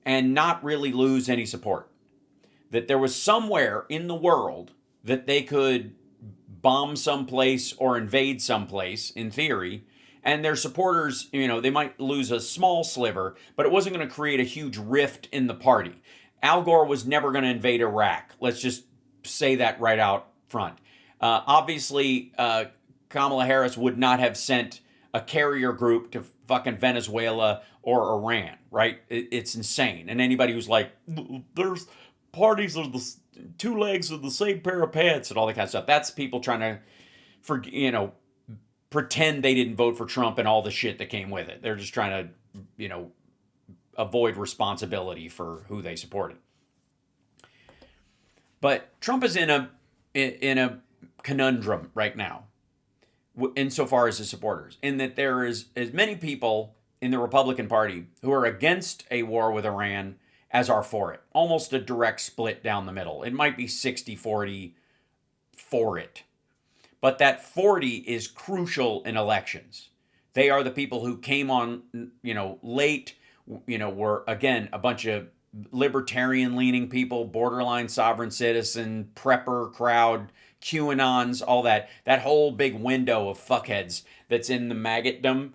and not really lose any support. That there was somewhere in the world that they could bomb someplace or invade someplace, in theory, and their supporters, they might lose a small sliver, but it wasn't going to create a huge rift in the party. Al Gore was never going to invade Iraq. Let's just say that right out front. Obviously, Kamala Harris would not have sent a carrier group to fucking Venezuela or Iran, right? It's insane. And anybody who's like, there's parties are the two legs of the same pair of pants and all that kind of stuff. That's people trying to, pretend they didn't vote for Trump and all the shit that came with it. They're just trying to, avoid responsibility for who they supported. But Trump is in a conundrum right now, insofar as his supporters, in that there is as many people in the Republican Party who are against a war with Iran as are for it. Almost a direct split down the middle. It might be 60-40 for it. But that 40 is crucial in elections. They are the people who came on, late, were, again, a bunch of libertarian-leaning people, borderline sovereign citizen, prepper crowd, QAnons, all that. That whole big window of fuckheads that's in the maggotdom,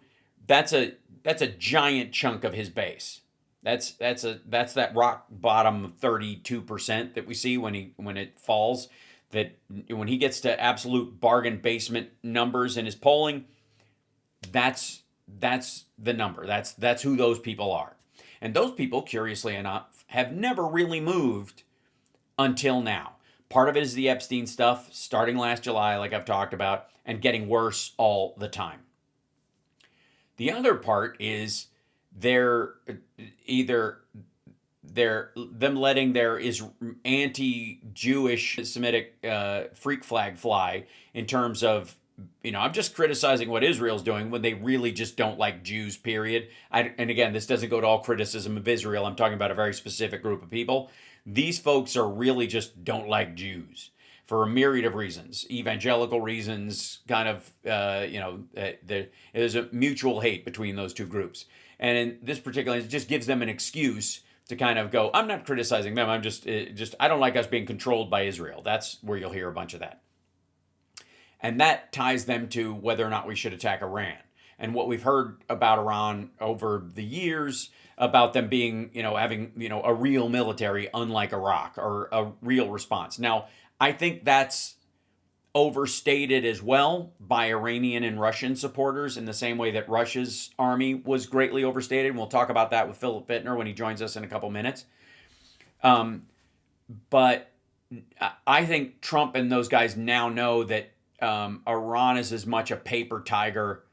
that's a giant chunk of his base. That's that rock bottom 32% that we see when it falls. That when he gets to absolute bargain basement numbers in his polling, that's the number. That's who those people are. And those people, curiously enough, have never really moved until now. Part of it is the Epstein stuff, starting last July, like I've talked about, and getting worse all the time. The other part is them letting their anti-Jewish Semitic freak flag fly in terms of, I'm just criticizing what Israel's doing when they really just don't like Jews, period. And again, this doesn't go to all criticism of Israel. I'm talking about a very specific group of people. These folks are really just don't like Jews for a myriad of reasons, evangelical reasons, kind of, there's a mutual hate between those two groups. And in this particular, it just gives them an excuse to kind of go, I'm not criticizing them. I'm just I don't like us being controlled by Israel. That's where you'll hear a bunch of that. And that ties them to whether or not we should attack Iran. And what we've heard about Iran over the years, about them being, having, a real military, unlike Iraq, or a real response. Now, I think that's overstated as well by Iranian and Russian supporters in the same way that Russia's army was greatly overstated. And we'll talk about that with Philip Ittner when he joins us in a couple minutes. But I think Trump and those guys now know that Iran is as much a paper tiger.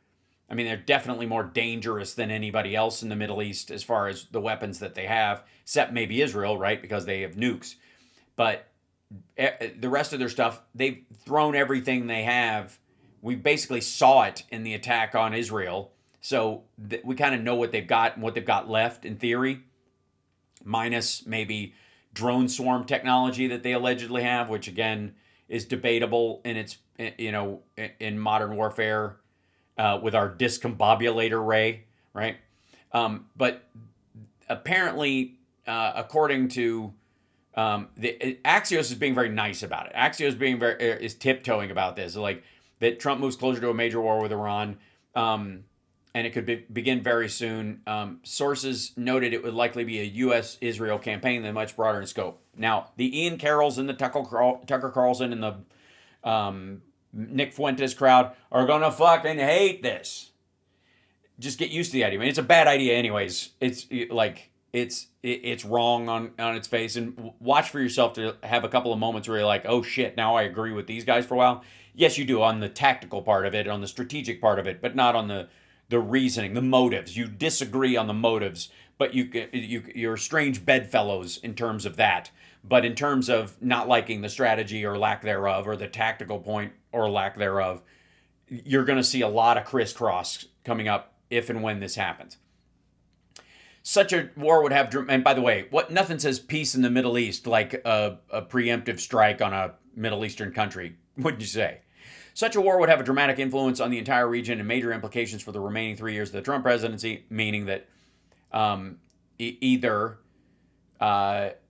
I mean, they're definitely more dangerous than anybody else in the Middle East as far as the weapons that they have, except maybe Israel, right? Because they have nukes. But the rest of their stuff, they've thrown everything they have. We basically saw it in the attack on Israel. So we kind of know what they've got and what they've got left in theory, minus maybe drone swarm technology that they allegedly have, which again is debatable in its, in modern warfare with our discombobulator ray, right? But apparently, according to Axios is being very nice about it. Axios is tiptoeing about this, like that Trump moves closer to a major war with Iran, and it could begin very soon. Sources noted it would likely be a U.S.-Israel campaign that's much broader in scope. Now, the Ian Carrolls and the Tucker Carlson and the Nick Fuentes crowd are gonna fucking hate this. Just get used to the idea. I mean, it's a bad idea anyways. It's like it's wrong on its face, and watch for yourself to have a couple of moments where you're like, oh shit, now I agree with these guys for a while. Yes, you do on the tactical part of it, on the strategic part of it, but not on the the reasoning, the motives. You disagree on the motives, but you're strange bedfellows in terms of that. But in terms of not liking the strategy or lack thereof, or the tactical point or lack thereof, you're going to see a lot of crisscross coming up if and when this happens. Such a war would have, and by the way, nothing says peace in the Middle East like a preemptive strike on a Middle Eastern country, wouldn't you say? Such a war would have a dramatic influence on the entire region and major implications for the remaining 3 years of the Trump presidency, meaning that either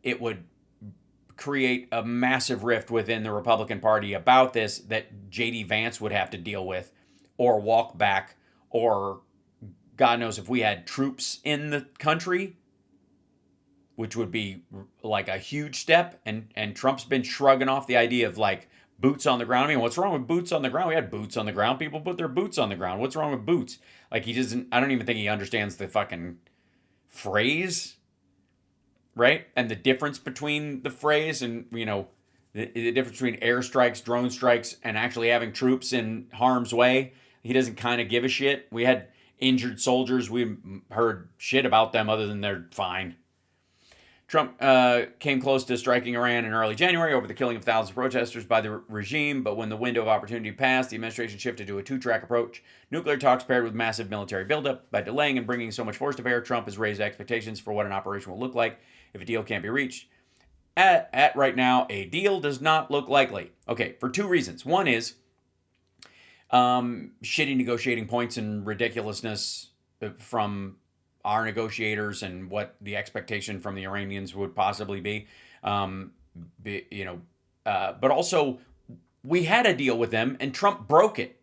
it would create a massive rift within the Republican Party about this that J.D. Vance would have to deal with, or walk back, or God knows if we had troops in the country, which would be like a huge step. And Trump's been shrugging off the idea of like boots on the ground. I mean, what's wrong with boots on the ground? We had boots on the ground. People put their boots on the ground. What's wrong with boots? Like he doesn't, I don't even think he understands the fucking phrase, right? And the difference between the phrase and, you know, the difference between airstrikes, drone strikes, and actually having troops in harm's way. He doesn't kind of give a shit. We had injured soldiers. We heard shit about them other than they're fine. Trump came close to striking Iran in early January over the killing of thousands of protesters by the regime, but when the window of opportunity passed, the administration shifted to a two-track approach. Nuclear talks paired with massive military buildup. By delaying and bringing so much force to bear, Trump has raised expectations for what an operation will look like if a deal can't be reached. At right now, a deal does not look likely. Okay, for two reasons. One is shitty negotiating points and ridiculousness from our negotiators and what the expectation from the Iranians would possibly be. But also we had a deal with them and Trump broke it.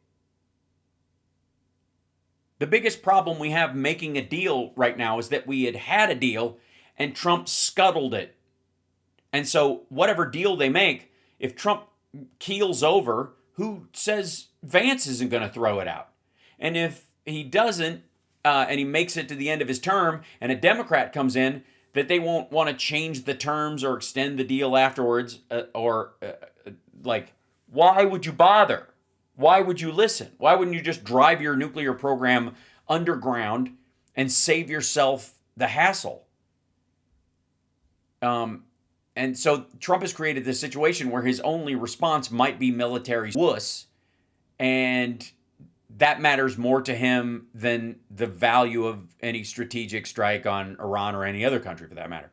The biggest problem we have making a deal right now is that we had a deal and Trump scuttled it. And so whatever deal they make, if Trump keels over, who says Vance isn't going to throw it out? And if he doesn't, and he makes it to the end of his term, and a Democrat comes in, that they won't want to change the terms or extend the deal afterwards, why would you bother? Why would you listen? Why wouldn't you just drive your nuclear program underground and save yourself the hassle? And so Trump has created this situation where his only response might be military wuss, and that matters more to him than the value of any strategic strike on Iran or any other country for that matter.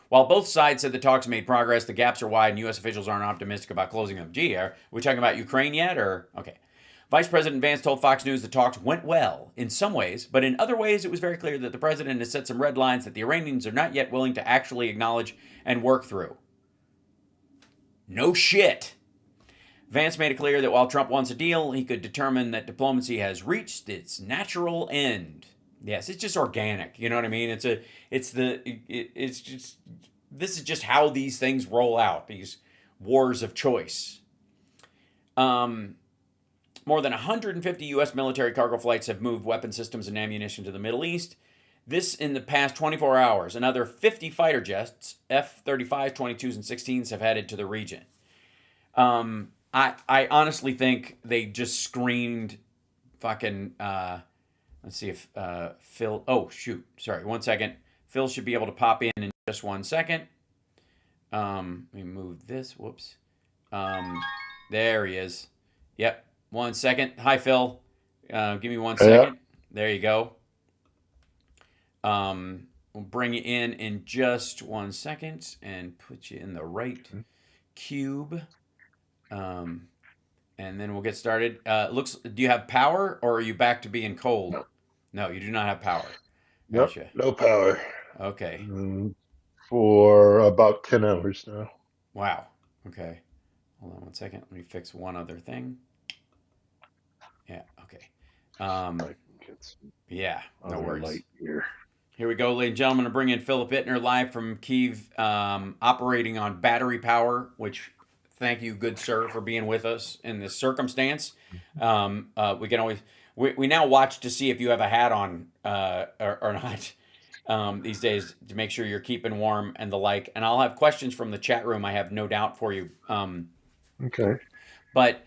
While both sides said the talks made progress, the gaps are wide and U.S. officials aren't optimistic about closing them. Gee, are we talking about Ukraine yet? Or okay. Vice President Vance told Fox News the talks went well in some ways, but in other ways it was very clear that the president has set some red lines that the Iranians are not yet willing to actually acknowledge and work through. No shit. Vance made it clear that while Trump wants a deal, he could determine that diplomacy has reached its natural end. Yes, it's just organic. You know what I mean? This is just how these things roll out. These wars of choice. More than 150 U.S. military cargo flights have moved weapon systems and ammunition to the Middle East. This in the past 24 hours. Another 50 fighter jets, F-35s, 22s, and 16s, have headed to the region. I honestly think they just screened fucking... let's see if Phil... Oh, shoot. Sorry, 1 second. Phil should be able to pop in just 1 second. Let me move this. Whoops. There he is. Yep. 1 second. Hi, Phil. Give me 1 second. Yeah. There you go. We'll bring you in just 1 second and put you in the right cube. And then we'll get started. Do you have power or are you back to being cold? No, you do not have power. Nope, Gotcha. no power. Okay. For about 10 hours now. Wow. Okay. Hold on 1 second. Let me fix one other thing. Yeah. Okay. Yeah. No worries. Light here. Here we go, ladies and gentlemen. To bring in Philip Ittner live from Kyiv, operating on battery power. Which, thank you, good sir, for being with us in this circumstance. We can always we now watch to see if you have a hat on or not these days to make sure you're keeping warm and the like. And I'll have questions from the chat room. I have no doubt for you. Okay. But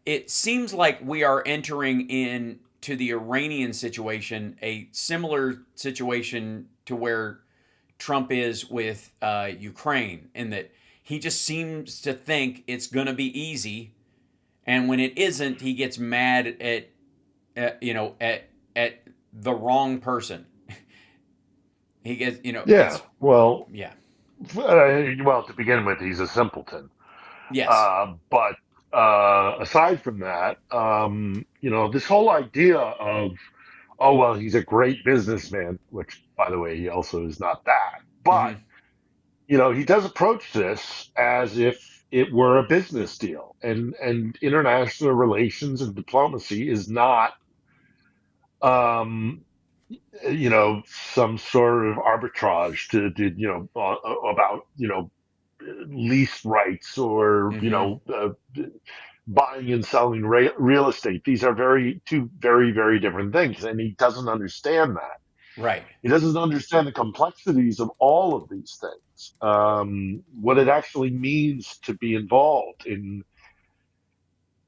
it seems like we are entering into to the Iranian situation a similar situation to where Trump is with Ukraine, in that he just seems to think it's going to be easy, and when it isn't, he gets mad at the wrong person. He gets Yeah. it's Well, yeah. well, to begin with, he's a simpleton. Yes. But aside from that, this whole idea of, oh, well, he's a great businessman, which, by the way, he also is not that. But, Mm-hmm. he does approach this as if it were a business deal. And international relations and diplomacy is not, um, some sort of arbitrage about, lease rights or, Mm-hmm. buying and selling real estate. These are two very, very different things. And he doesn't understand that. Right. He doesn't understand the complexities of all of these things, what it actually means to be involved in,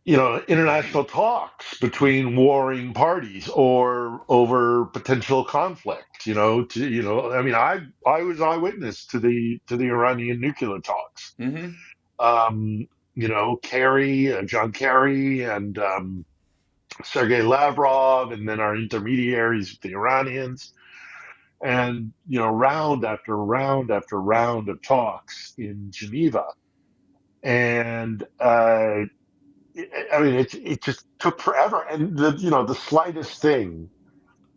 international talks between warring parties or over potential conflict. I mean, I was eyewitness to the Iranian nuclear talks. Mm-hmm. John Kerry and Sergei Lavrov, and then our intermediaries, the Iranians, and round after round after round of talks in Geneva. And I mean, it just took forever, and the slightest thing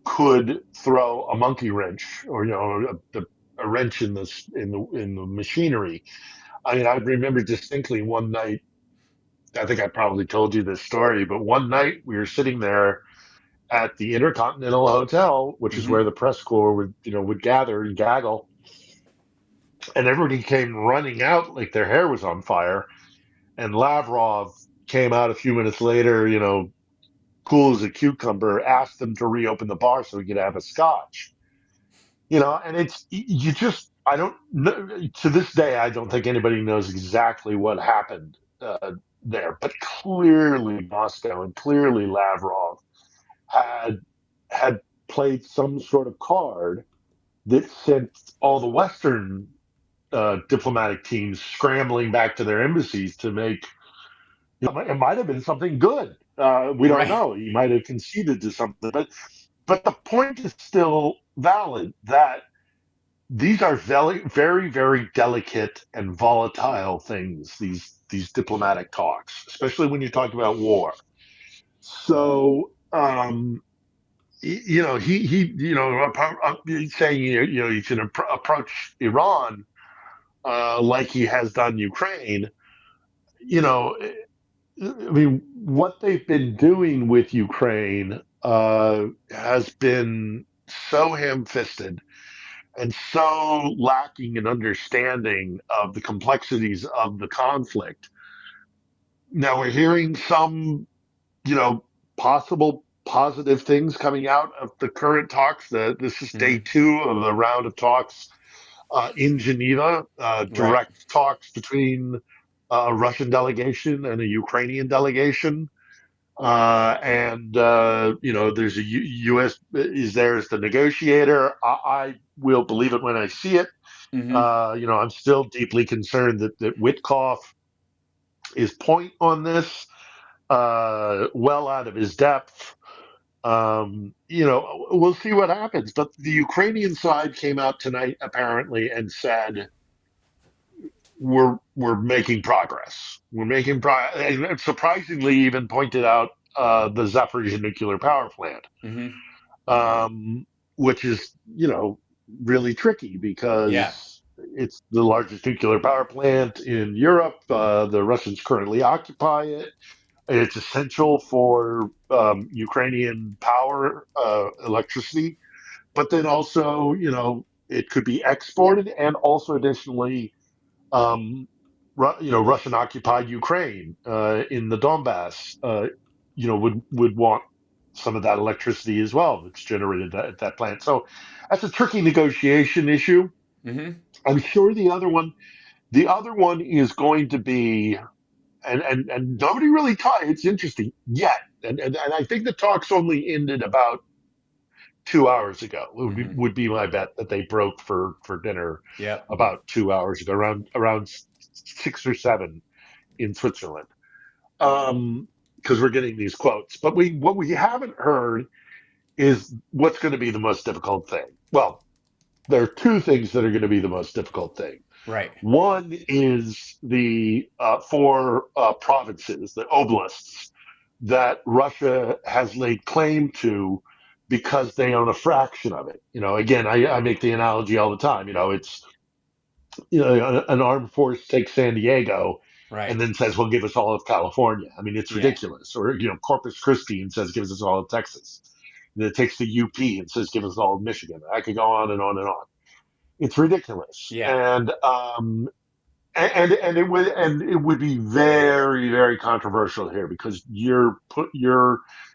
could throw a monkey wrench, or a wrench in the machinery. I mean, I remember distinctly one night. I think I probably told you this story, but one night we were sitting there at the Intercontinental Hotel, which is Mm-hmm. where the press corps would gather and gaggle, and everybody came running out like their hair was on fire. And Lavrov came out a few minutes later, cool as a cucumber, asked them to reopen the bar so he could have a scotch. And I don't know, to this day, I don't think anybody knows exactly what happened there, but clearly Moscow and clearly Lavrov had had played some sort of card that sent all the Western diplomatic teams scrambling back to their embassies to make. It might have been something good. We don't Right. know. He might have conceded to something, but the point is still valid that these are very, very, very delicate and volatile things. These diplomatic talks, especially when you're talking about war. So, he's saying you can approach Iran like he has done Ukraine. You know, I mean, what they've been doing with Ukraine has been so ham-fisted and so lacking in understanding of the complexities of the conflict. Now we're hearing some, possible positive things coming out of the current talks. This is day Mm-hmm. two of the round of talks in Geneva, Right. direct talks between a Russian delegation and a Ukrainian delegation. There's a U.S. is there as the negotiator. I will believe it when I see it. Mm-hmm. I'm still deeply concerned that Witkoff is point on this, well out of his depth. We'll see what happens. But the Ukrainian side came out tonight apparently and said we're making progress. We're making progress, and surprisingly, even pointed out the Zaporizhia nuclear power plant, Mm-hmm. which is really tricky Yeah. because it's the largest nuclear power plant in Europe. The Russians currently occupy it. It's essential for Ukrainian power, electricity, but then also, it could be exported, and also additionally, Russian occupied Ukraine in the Donbass, would want some of that electricity as well that's generated at that plant. So that's a tricky negotiation issue. Mm-hmm. I'm sure the other one is going to be, and nobody really taught. It's interesting yet. and I think the talks only ended about 2 hours ago. Would be my bet that they broke for dinner Yep. about 2 hours ago, around 6 or 7 in Switzerland. Because we're getting these quotes, but what we haven't heard is what's going to be the most difficult thing. Well, there are two things that are going to be the most difficult thing. Right. One is the four provinces, the oblasts, that Russia has laid claim to because they own a fraction of it. Again, I make the analogy all the time. It's an armed force takes San Diego Right. and then says, "Well, give us all of California." I mean, it's Yeah. ridiculous. Or Corpus Christi and says, "Give us all of Texas." And it takes the UP and says, "Give us all of Michigan." I could go on and on and on. It's ridiculous, Yeah. and it would be very, very controversial here because you're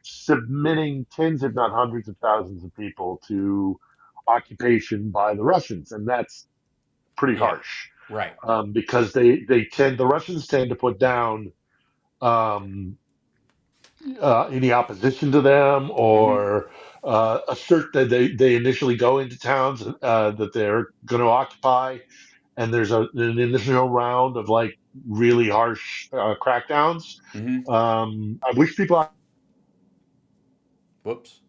submitting tens, if not hundreds of thousands of people to occupation by the Russians, and that's pretty Yeah. harsh. Right. Because the Russians tend to put down um, any opposition to them, Mm-hmm. or assert that they initially go into towns that they're going to occupy, and there's an initial round of like really harsh crackdowns. Mm-hmm. I wish people on Whoops.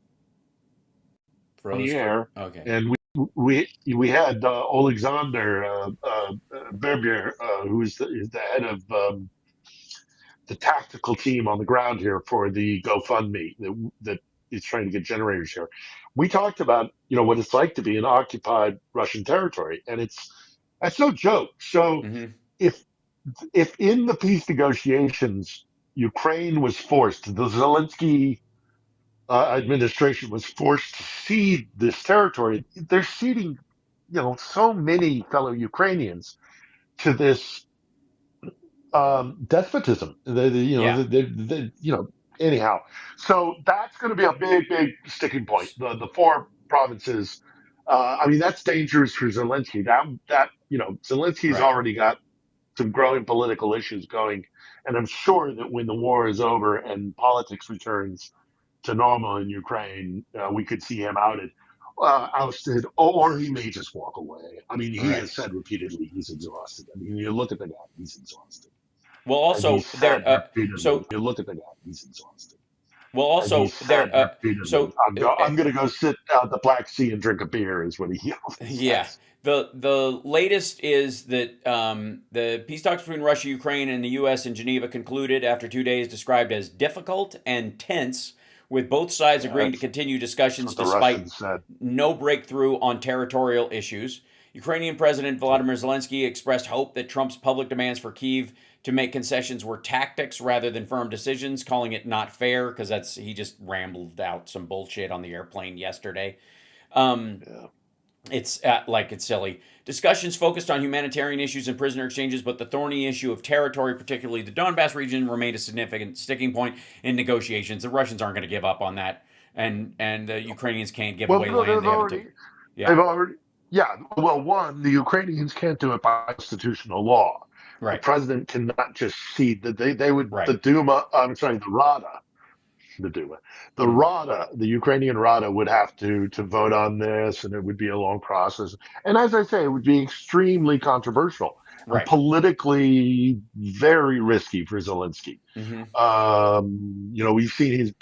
the Froze for. air, Okay. and we had Alexander Berbier, is the head of the tactical team on the ground here for the GoFundMe that is trying to get generators here. We talked about what it's like to be in occupied Russian territory, and that's no joke. So Mm-hmm. if in the peace negotiations Ukraine was forced, the Zelensky administration was forced to cede this territory, they're ceding so many fellow Ukrainians to this despotism. Yeah. Anyhow. So that's going to be a big, big sticking point. The four provinces. I mean, that's dangerous for Zelensky. Zelensky's Right. already got some growing political issues going, and I'm sure that when the war is over and politics returns to normal in Ukraine, we could see him ousted, or he may just walk away. I mean, he Right. has said repeatedly he's exhausted. I mean, you look at the guy, he's exhausted. Well, And he also said there. repeatedly, So. you look at the guy, he's exhausted. Well, And he also said there. repeatedly, I'm going to go sit out the Black Sea and drink a beer, is what he Yeah. says. The latest is that the peace talks between Russia, Ukraine, and the U.S. in Geneva concluded after 2 days, described as difficult and tense, with both sides Yeah, agreeing to continue that's discussions what the despite Russians said. no breakthrough on territorial issues. Ukrainian President Volodymyr Zelensky expressed hope that Trump's public demands for Kyiv to make concessions were tactics rather than firm decisions, calling it not fair because he just rambled out some bullshit on the airplane yesterday. Um, Yeah. it's silly. Discussions focused on humanitarian issues and prisoner exchanges, but the thorny issue of territory, particularly the Donbass region, remained a significant sticking point in negotiations. The Russians aren't going to give up on that, and the Ukrainians can't give Well, away no, land they haven't took. Yeah, they've already, yeah. Well, one, the Ukrainians can't do it by constitutional law. The right, president cannot just cede that they would, right. the Duma, I'm sorry, the Rada, the Duma. The Mm, Rada, the Ukrainian Rada would have to vote on this, and it would be a long process. And as I say, it would be extremely controversial and right. politically very risky for Zelensky. Mm-hmm. We've seen his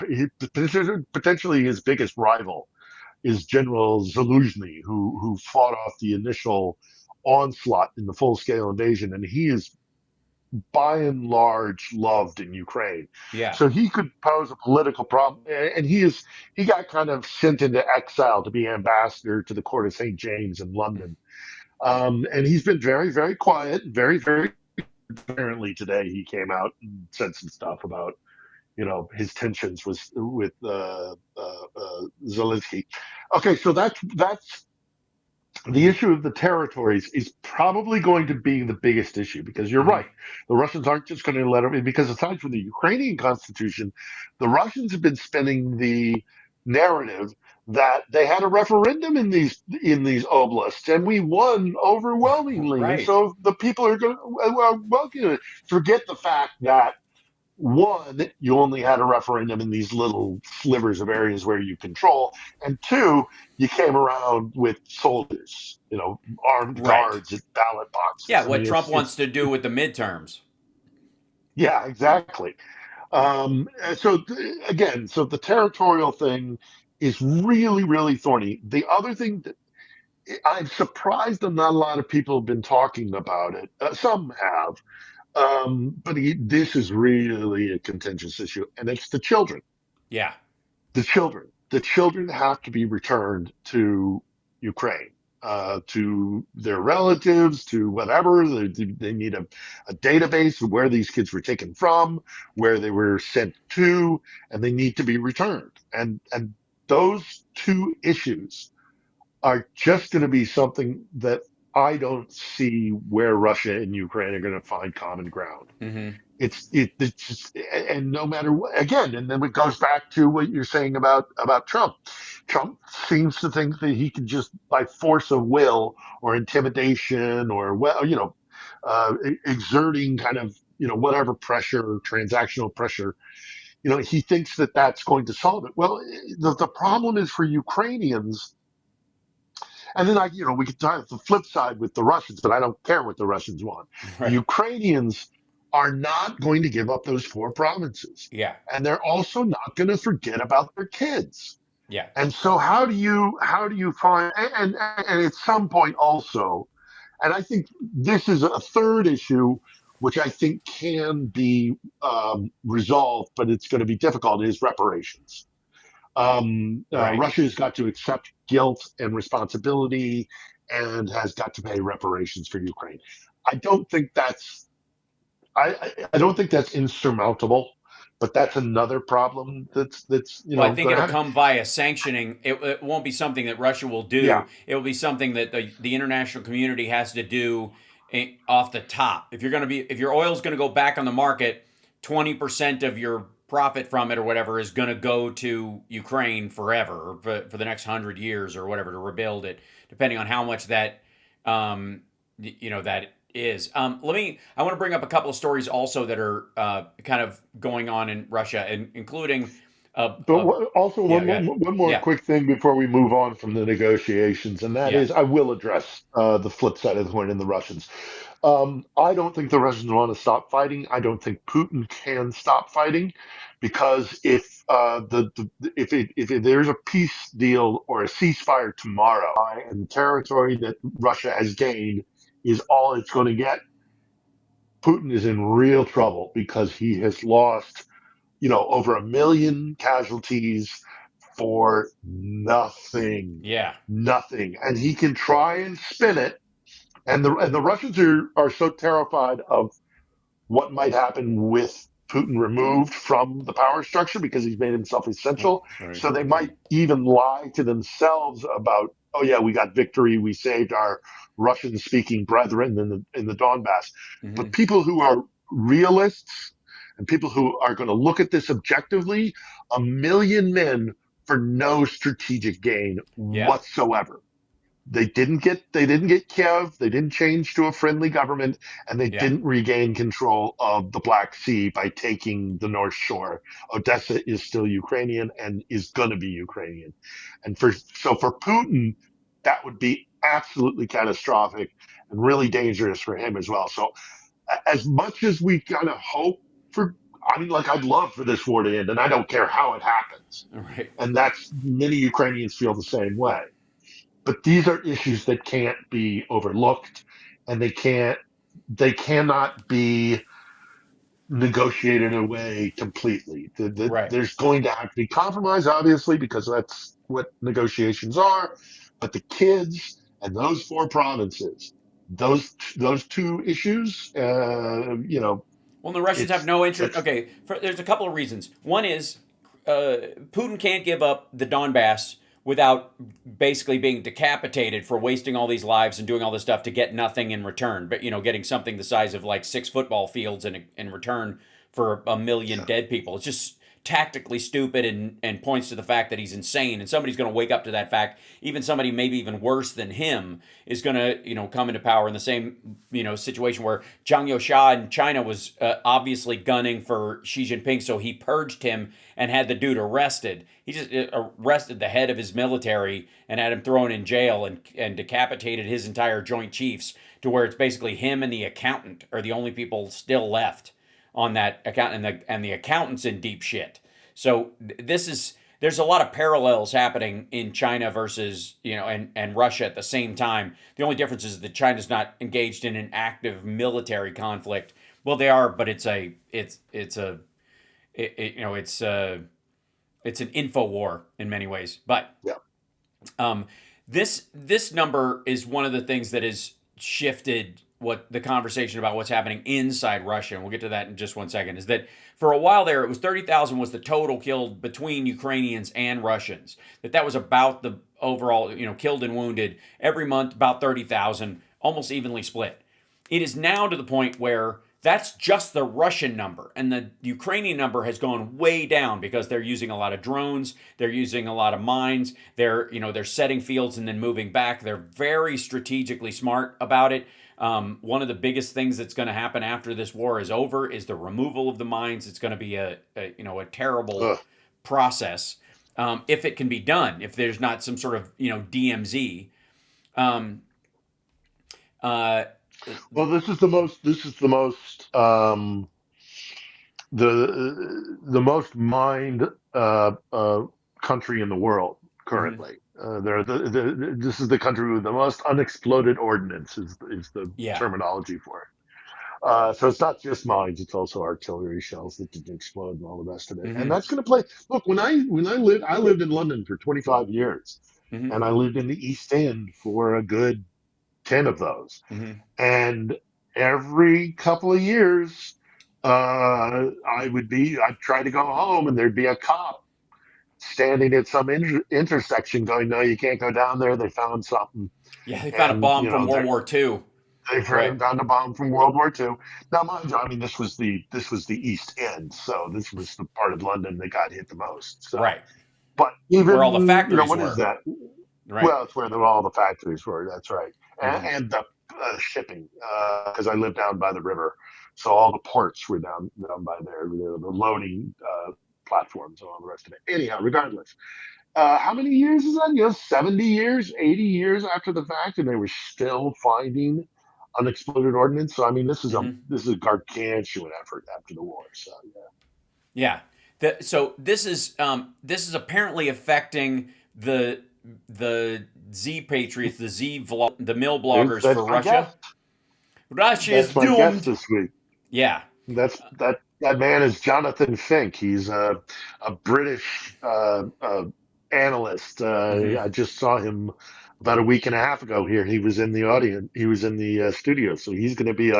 potentially his biggest rival is General Zaluzhny, who fought off the initial onslaught in the full scale invasion, and he is by and large loved in Ukraine. Yeah, So he could pose a political problem, and he got kind of sent into exile to be ambassador to the court of St. James in London. And he's been very, very quiet, very, very. Apparently today he came out and said some stuff about his tensions with Zelensky. Okay, so that's the issue of the territories is probably going to be the biggest issue because you're mm-hmm. right. The Russians aren't just going to let them, because aside from the Ukrainian constitution, the Russians have been spinning the narrative that they had a referendum in these oblasts and we won overwhelmingly, and Right. so the people are going to welcome it. Forget the fact that one, you only had a referendum in these little slivers of areas where you control, and two, you came around with soldiers, armed Right. guards at ballot Yeah, boxes. I what mean, Trump wants it's to do with the midterms. yeah, exactly. So again, so the territorial thing is really, really thorny. The other thing that I'm surprised that not a lot of people have been talking about it. Some have, but this is really a contentious issue, and it's the children. Yeah. The children have to be returned to Ukraine, to their relatives, to whatever. They need a database of where these kids were taken from, where they were sent to, and they need to be returned. And those two issues are just going to be something that I don't see where Russia and Ukraine are going to find common ground. Mm-hmm. It's just, and no matter what, again, and then it goes back to what you're saying about Trump. Trump seems to think that he can just by force of will or intimidation or exerting kind of whatever pressure, transactional pressure, he thinks that that's going to solve it. Well, the problem is for Ukrainians, and then we could talk the flip side with the Russians, but I don't care what the Russians want. The Right. Ukrainians are not going to give up those four provinces. Yeah. And they're also not going to forget about their kids. Yeah. And so how do you find, and at some point also, and I think this is a third issue, which I think can be resolved, but it's going to be difficult, is reparations. Right. Russia has got to accept guilt and responsibility and has got to pay reparations for Ukraine. I don't think that's I don't think that's insurmountable, but that's another problem that's Well, I think going to it'll happen. come via sanctioning. It won't be something that Russia will Yeah, do. It will be something that the international community has to do off the top. If your oil is going to go back on the market, 20% of your profit from it or whatever is going to go to Ukraine forever or for the next 100 years or whatever to rebuild it, depending on how much that that is. I want to bring up a couple of stories also that are kind of going on in Russia, and including but also yeah, one go more, ahead. one more Yeah, quick thing before we move on from the negotiations, and that yeah, is I will address the flip side of the coin in the Russians. I don't think the Russians want to stop fighting. I don't think Putin can stop fighting, because if there's a peace deal or a ceasefire tomorrow, and the territory that Russia has gained is all it's going to get, Putin is in real trouble because he has lost over 1 million casualties for nothing, yeah, nothing, and he can try and spin it, and the Russians are so terrified of what might happen with Putin removed from the power structure because he's made himself essential. right, So they might even lie to themselves about, oh yeah, we got victory, we saved our Russian-speaking brethren in the Donbass. hmm But people who are realists and people who are going to look at this objectively, 1 million men for no strategic gain yeah, whatsoever. They didn't get Kiev, they didn't change to a friendly government, and they yeah, didn't regain control of the Black Sea by taking the North Shore. Odessa is still Ukrainian and is going to be Ukrainian. And for Putin, that would be absolutely catastrophic and really dangerous for him as well. So as much as we kind of hope for, I mean, like I'd love for this war to end, and I don't care how it happens. right, And that's many Ukrainians feel the same way. But these are issues that can't be overlooked, and they cannot be negotiated away completely. right. There's going to have to be compromise, obviously, because that's what negotiations are. But the kids and those four provinces, those two issues, Well, the Russians have it's no interest. that's Okay, there's a couple of reasons. One is Putin can't give up the Donbass without basically being decapitated for wasting all these lives and doing all this stuff to get nothing in return. But getting something the size of like 6 football fields in return for 1 million yeah, dead people. It's just tactically stupid and points to the fact that he's insane, and somebody's going to wake up to that fact. Even somebody maybe even worse than him is going to come into power in the same situation where Zhang Youxia in China was obviously gunning for Xi Jinping, so he purged him and had the dude arrested. He just arrested the head of his military and had him thrown in jail and decapitated his entire Joint Chiefs, to where it's basically him and the accountant are the only people still left on that account, and the accountant's in deep shit. So there's a lot of parallels happening in China versus and Russia at the same time. The only difference is that China's not engaged in an active military conflict. Well, they are, but it's an info war in many ways. But Yeah. this number is one of the things that has shifted what the conversation about what's happening inside Russia, and we'll get to that in just 1 second, is that for a while there, it was 30,000 was the total killed between Ukrainians and Russians. That was about the overall, killed and wounded every month, about 30,000, almost evenly split. It is now to the point where that's just the Russian number, and the Ukrainian number has gone way down because they're using a lot of drones, they're using a lot of mines, they're setting fields and then moving back. They're very strategically smart about it. One of the biggest things that's going to happen after this war is over is the removal of the mines. It's going to be a terrible process if it can be done. If there's not some sort of DMZ. Well, this is the most. The most mined country in the world currently. This is the country with the most unexploded ordnance is the terminology for it. So it's not just mines; it's also artillery shells that didn't explode and all the rest of it. And that's going to play. Look, when I lived in London for 25 years, and I lived in the East End for a good 10 of those. And every couple of years, I'd try to go home and there'd be a cop standing at some intersection going, no, you can't go down there. They found something. Yeah, they found a bomb from World War II. They found a bomb from World War II. Now, mind you, I mean, this was the East End, so this was the part of London that got hit the most. So. Right. But even where all the factories what were. Is that? Right. Well, it's where all the factories were. That's right. And the shipping, because I live down by the river, so all the ports were down by there, the loading platforms and all the rest of it. Anyhow, regardless, how many years is that? 70 years, 80 years after the fact, and they were still finding unexploded ordnance. So I mean, this is a gargantuan effort after the war. So yeah. So this is apparently affecting the Z Patriots, the mill bloggers for Russia. Russia is doomed. That's my guess this week. Yeah. That man is Jonathan Fink. He's a British analyst. I just saw him about a week and a half ago here. He was in the audience. He was in the studio. So he's going to be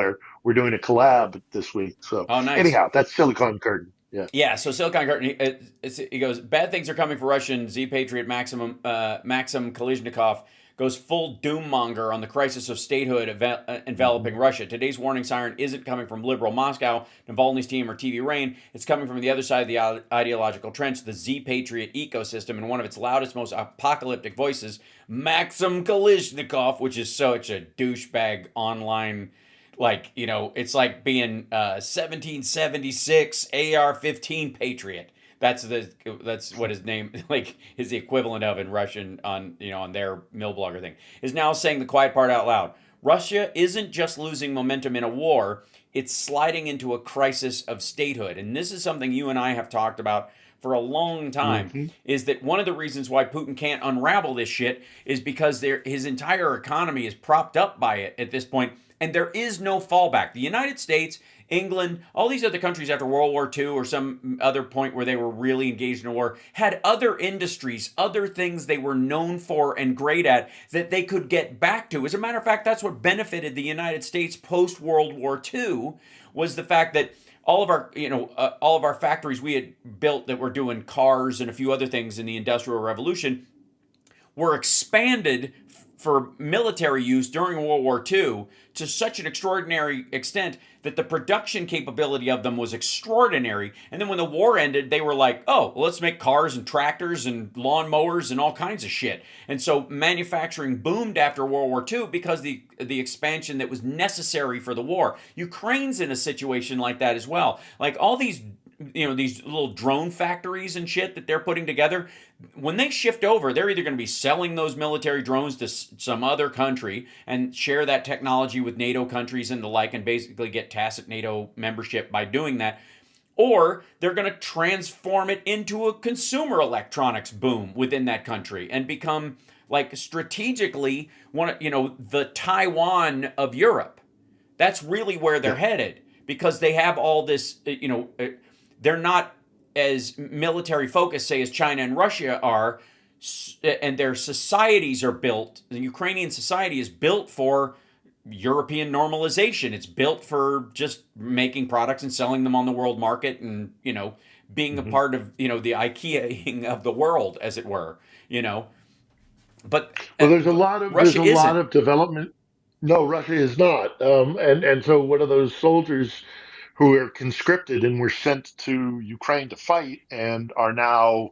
we're doing a collab this week. So nice. Anyhow, that's Silicon Curtain. Yeah. Yeah. So Silicon Curtain, he goes, bad things are coming for Russian Z Patriot Maxim Kalishnikov goes full doommonger on the crisis of statehood enveloping Russia. Today's warning siren isn't coming from liberal Moscow, Navalny's team, or TV Rain. It's coming from the other side of the ideological trench, the Z Patriot ecosystem, and one of its loudest, most apocalyptic voices, Maxim Kalishnikov, which is such a douchebag online. It's like being 1776 AR-15 Patriot. That's what his name is the equivalent of in Russian on their mill blogger thing. Is now saying the quiet part out loud. Russia isn't just losing momentum in a war, it's sliding into a crisis of statehood. And this is something you and I have talked about for a long time, is that one of the reasons why Putin can't unravel this shit is because his entire economy is propped up by it at this point, and there is no fallback. The United States, England, all these other countries after World War II or some other point where they were really engaged in a war, had other industries, other things they were known for and great at that they could get back to. As a matter of fact, that's what benefited the United States post-World War II, was the fact that all of our factories we had built that were doing cars and a few other things in the Industrial Revolution were expanded for military use during World War II to such an extraordinary extent that the production capability of them was extraordinary. And then when the war ended, they were like, oh, well, let's make cars and tractors and lawnmowers and all kinds of shit. And so manufacturing boomed after World War II because the expansion that was necessary for the war. Ukraine's in a situation like that as well. Like all these these little drone factories and shit that they're putting together, when they shift over, they're either going to be selling those military drones to some other country and share that technology with NATO countries and the like, and basically get tacit NATO membership by doing that, or they're going to transform it into a consumer electronics boom within that country and become like strategically the Taiwan of Europe. That's really where they're headed, because they have all this, they're not as military focused, say, as China and Russia are, and their societies are built. The Ukrainian society is built for European normalization. It's built for just making products and selling them on the world market, and being a part of the IKEAing of the world, as it were. But Well, there's Russia a lot isn't. of development. No, Russia is not. And so one of those soldiers who are conscripted and were sent to Ukraine to fight and are now,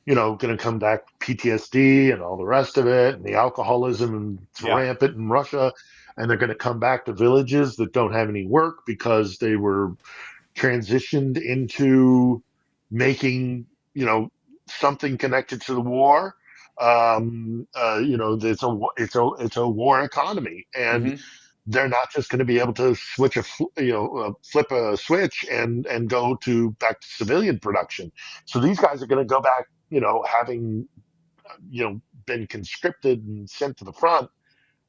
going to come back with PTSD and all the rest of it, and the alcoholism and it's Yeah. rampant in Russia, and they're going to come back to villages that don't have any work because they were transitioned into making, something connected to the war. It's a war economy, and Mm-hmm. they're not just going to be able to flip a switch and go to back to civilian production. So these guys are going to go back, having been conscripted and sent to the front.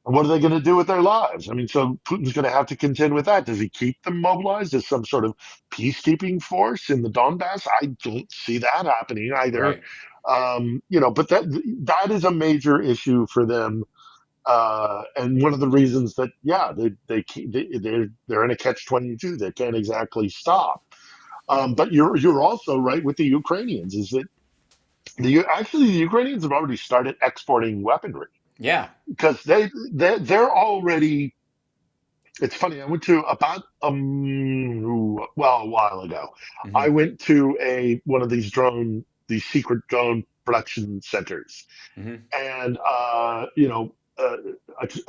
And what are they going to do with their lives? I mean, so Putin's going to have to contend with that. Does he keep them mobilized as some sort of peacekeeping force in the Donbass? I don't see that happening either. Right. But that is a major issue for them, and one of the reasons that they're in a catch-22. They can't exactly stop. But you're also right with the Ukrainians. Is that the Ukrainians have already started exporting weaponry Yeah. because they're already. It's funny. I went to about a while ago. I Mm-hmm. went to one of these secret drone production centers, Mm-hmm. and I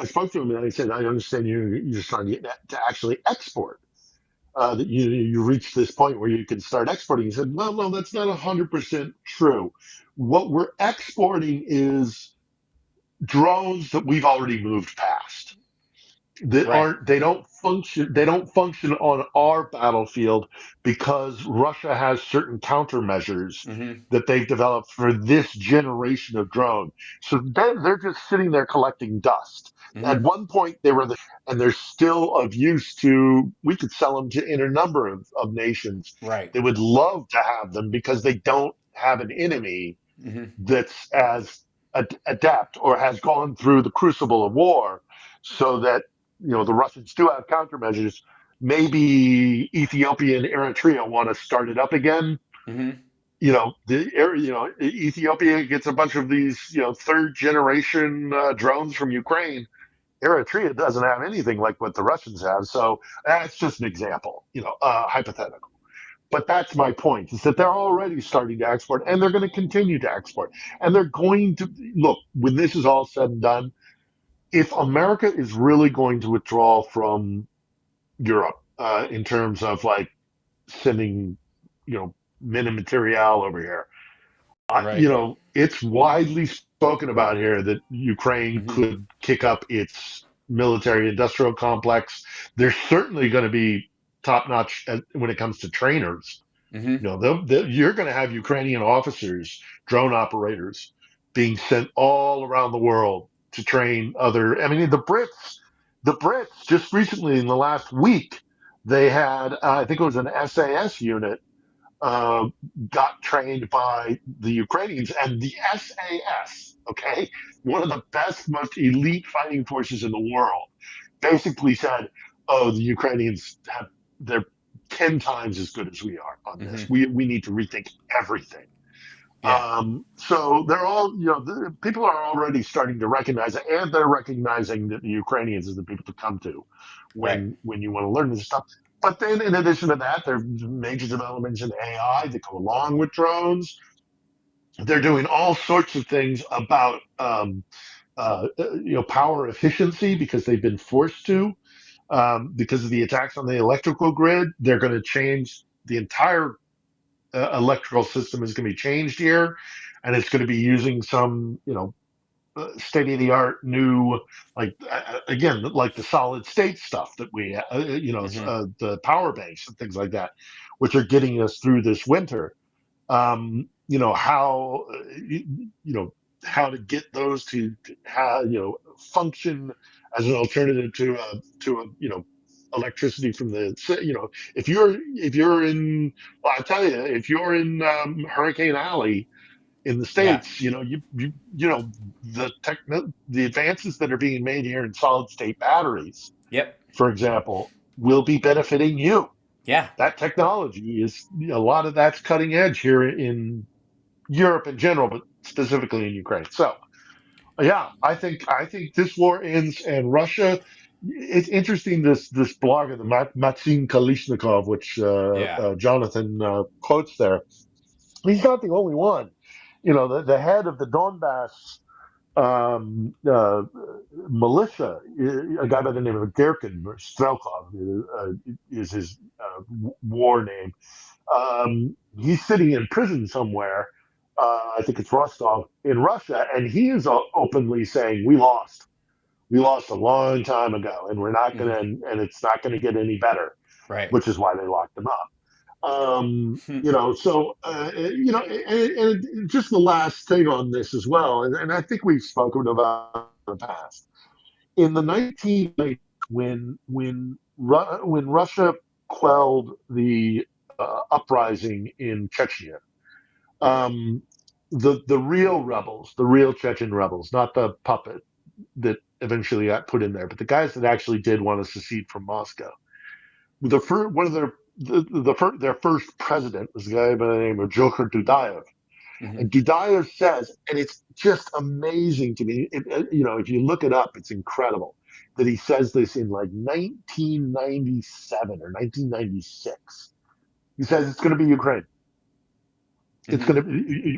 spoke to him and I said, I understand you're trying to actually export. That you reach this point where you can start exporting. He said, well, no, that's not 100% true. What we're exporting is drones that we've already moved past, that Right. aren't they don't function on our battlefield because Russia has certain countermeasures Mm-hmm. that they've developed for this generation of drone. So they're just sitting there collecting dust. At Mm-hmm. one point they were and they're still of use to, we could sell them to in a number of nations Right. that would love to have them because they don't have an enemy Mm-hmm. that's as adept or has gone through the crucible of war, so that the Russians do have countermeasures. Maybe Ethiopia and Eritrea want to start it up again. Mm-hmm. Ethiopia gets a bunch of these third generation drones from Ukraine. Eritrea doesn't have anything like what the Russians have, so that's just an example, hypothetical. But that's my point, is that they're already starting to export, and they're going to continue to export. And they're going to look, when this is all said and done, if America is really going to withdraw from Europe, in terms of like sending, men and material over here, Right. it's widely spoken about here that Ukraine Mm-hmm. could kick up its military industrial complex. They're certainly going to be top notch when it comes to trainers. Mm-hmm. You're going to have Ukrainian officers, drone operators, being sent all around the world to train other. I mean, the Brits just recently in the last week, they had, I think it was an SAS unit, uh, got trained by the Ukrainians, and the SAS, okay, one of the best, most elite fighting forces in the world, basically said, "Oh, the Ukrainians they're 10 times as good as we are on this. Mm-hmm. We need to rethink everything." Yeah. So they're all, people are already starting to recognize it, and they're recognizing that the Ukrainians are the people to come to Right. when you want to learn this stuff. But then, in addition to that, there are major developments in AI that go along with drones. They're doing all sorts of things about, power efficiency because they've been forced to, because of the attacks on the electrical grid. They're going to change the entire electrical system is going to be changed here, and it's going to be using some, state of the art new, like, again, like the solid state stuff that Hmm. the power banks and things like that, which are getting us through this winter. How how to get those to function as an alternative to electricity from the if you're in well, I tell you, if you're in Hurricane Alley in the Yeah. states, the advances that are being made here in solid state batteries, Yep. for example, will be benefiting you. Yeah. That technology is a lot of that's cutting edge here in Europe in general, but specifically in Ukraine. So yeah, I think this war ends and Russia. It's interesting, this blog of the Maxim Kalishnikov, which Yeah. Jonathan quotes there. He's not the only one. The head of the Donbass um, uh, militia, a guy by the name of Gerkin or Strelkov is his war name. He's sitting in prison somewhere. I think it's Rostov in Russia, and he is openly saying, "We lost. We lost a long time ago, and we're not Hmm. gonna, and it's not gonna get any better." Right. Which is why they locked him up. And just the last thing on this as well, and I think we've spoken about in the past. In the 1990s, when Russia quelled the uprising in Chechnya, um, the real rebels, the real Chechen rebels, not the puppet that eventually got put in there, but the guys that actually did want to secede from Moscow. One of their first president was a guy by the name of Jokhar Dudayev. Hmm. And Dudayev says, and it's just amazing to me. If you look it up, it's incredible that he says this in like 1997 or 1996. He says it's going to be Ukraine. It's Hmm. going to be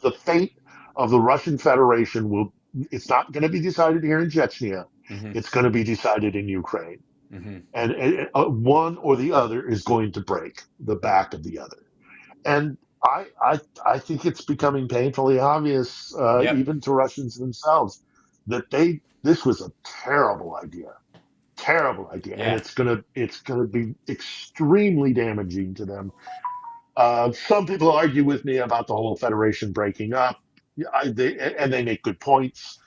the fate of the Russian Federation will. It's not going to be decided here in Chechnya. Hmm. It's going to be decided in Ukraine, Hmm. and one or the other is going to break the back of the other. And I think it's becoming painfully obvious, Yep. even to Russians themselves, that this was a terrible idea, and Yeah. it's gonna be extremely damaging to them. Some people argue with me about the whole Federation breaking up. They make good points.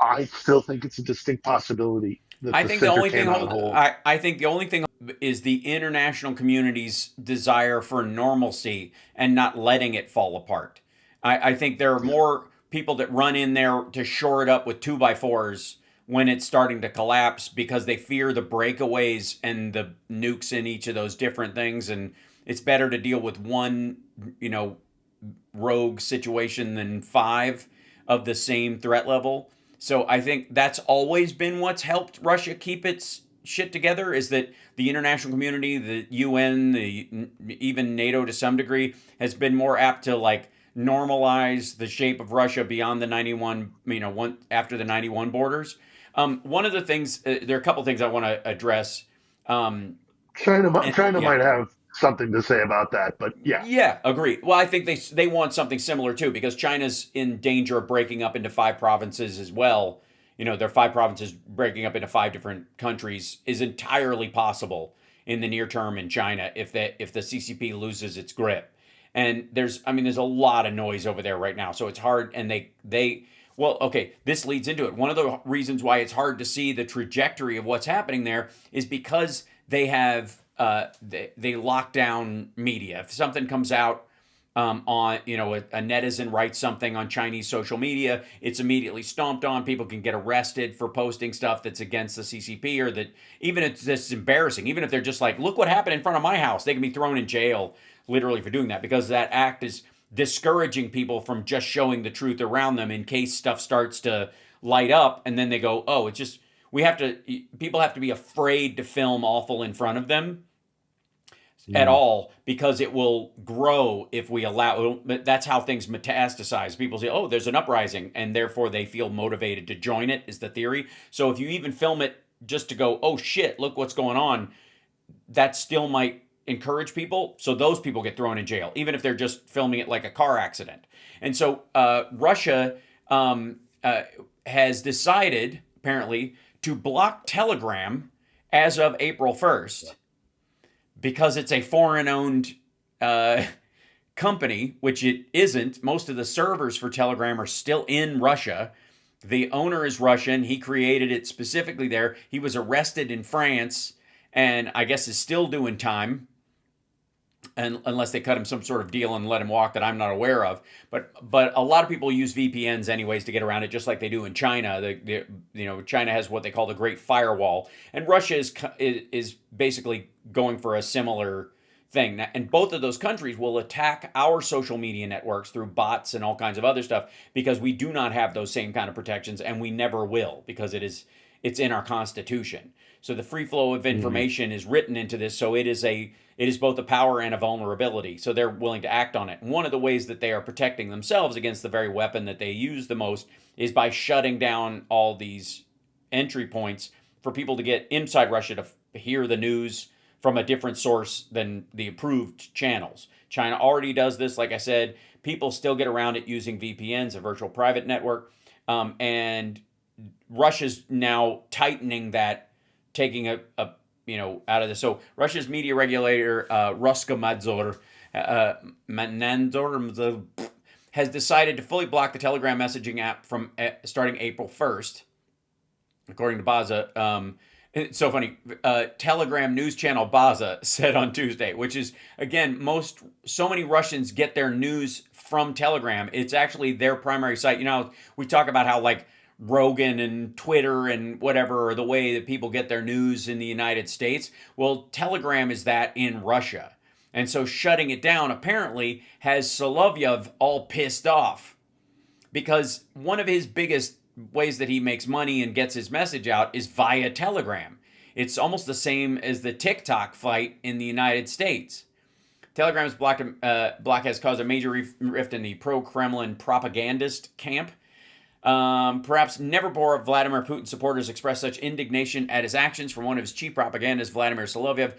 I still think it's a distinct possibility that I the think the center only thing cannot hold. hold. I think the only thing is the international community's desire for normalcy and not letting it fall apart. I think there are Yeah. more people that run in there to shore it up with 2x4s when it's starting to collapse because they fear the breakaways and the nukes in each of those different things, and it's better to deal with one, you know, rogue situation than five of the same threat level. So I think that's always been what's helped Russia keep its shit together is that the international community, the UN, even NATO to some degree has been more apt to like normalize the shape of Russia beyond the 91, after the 91 borders. One of the things, there are a couple things I want to address. China Yeah. might have something to say about that, but yeah. Yeah, agree. Well, I think they want something similar too because China's in danger of breaking up into five provinces as well. Their five provinces breaking up into five different countries is entirely possible in the near term in China if the CCP loses its grip. And there's a lot of noise over there right now, so it's hard. And well, okay, this leads into it. One of the reasons why it's hard to see the trajectory of what's happening there is because they lock down media. If something comes out on a netizen writes something on Chinese social media, it's immediately stomped on. People can get arrested for posting stuff that's against the CCP or that even it's just embarrassing. Even if they're just like, look what happened in front of my house, they can be thrown in jail literally for doing that because that act is discouraging people from just showing the truth around them in case stuff starts to light up, and then they go, oh, it's just we have to. People have to be afraid to film awful in front of them at Mm. all because it will grow if we allow. That's how things metastasize. People say, oh, there's an uprising, and therefore they feel motivated to join it, is the theory. So if you even film it just to go, oh shit, look what's going on, that still might encourage people. So those people get thrown in jail, even if they're just filming it like a car accident. And so Russia has decided, apparently, to block Telegram as of April 1st because it's a foreign owned company, which it isn't. Most of the servers for Telegram are still in Russia. The owner is Russian. He created it specifically there. He was arrested in France and I guess is still doing time, and unless they cut him some sort of deal and let him walk that I'm not aware of. But a lot of people use VPNs anyways to get around it, just like they do in China. China has what they call the Great Firewall, and Russia is basically going for a similar thing. And both of those countries will attack our social media networks through bots and all kinds of other stuff because we do not have those same kind of protections, and we never will because it's in our constitution. So the free flow of Mm. information is written into this, so it is both a power and a vulnerability. So they're willing to act on it. And one of the ways that they are protecting themselves against the very weapon that they use the most is by shutting down all these entry points for people to get inside Russia to hear the news from a different source than the approved channels. China already does this, like I said. People still get around it using VPNs, a virtual private network, and Russia's now tightening that, taking a out of this. So Russia's media regulator, Roskomnadzor, has decided to fully block the Telegram messaging app from starting April 1st, according to Baza. It's so funny. Telegram news channel Baza said on Tuesday, which is, again, so many Russians get their news from Telegram. It's actually their primary site. We talk about how like Rogan and Twitter and whatever are the way that people get their news in the United States. Well, Telegram is that in Russia. And so shutting it down apparently has Solovyev all pissed off because one of his biggest ways that he makes money and gets his message out is via Telegram. It's almost the same as the TikTok fight in the United States. Telegram's block has caused a major rift in the pro-Kremlin propagandist camp. Perhaps never before Vladimir Putin supporters expressed such indignation at his actions. From one of his chief propagandists, Vladimir Solovyev,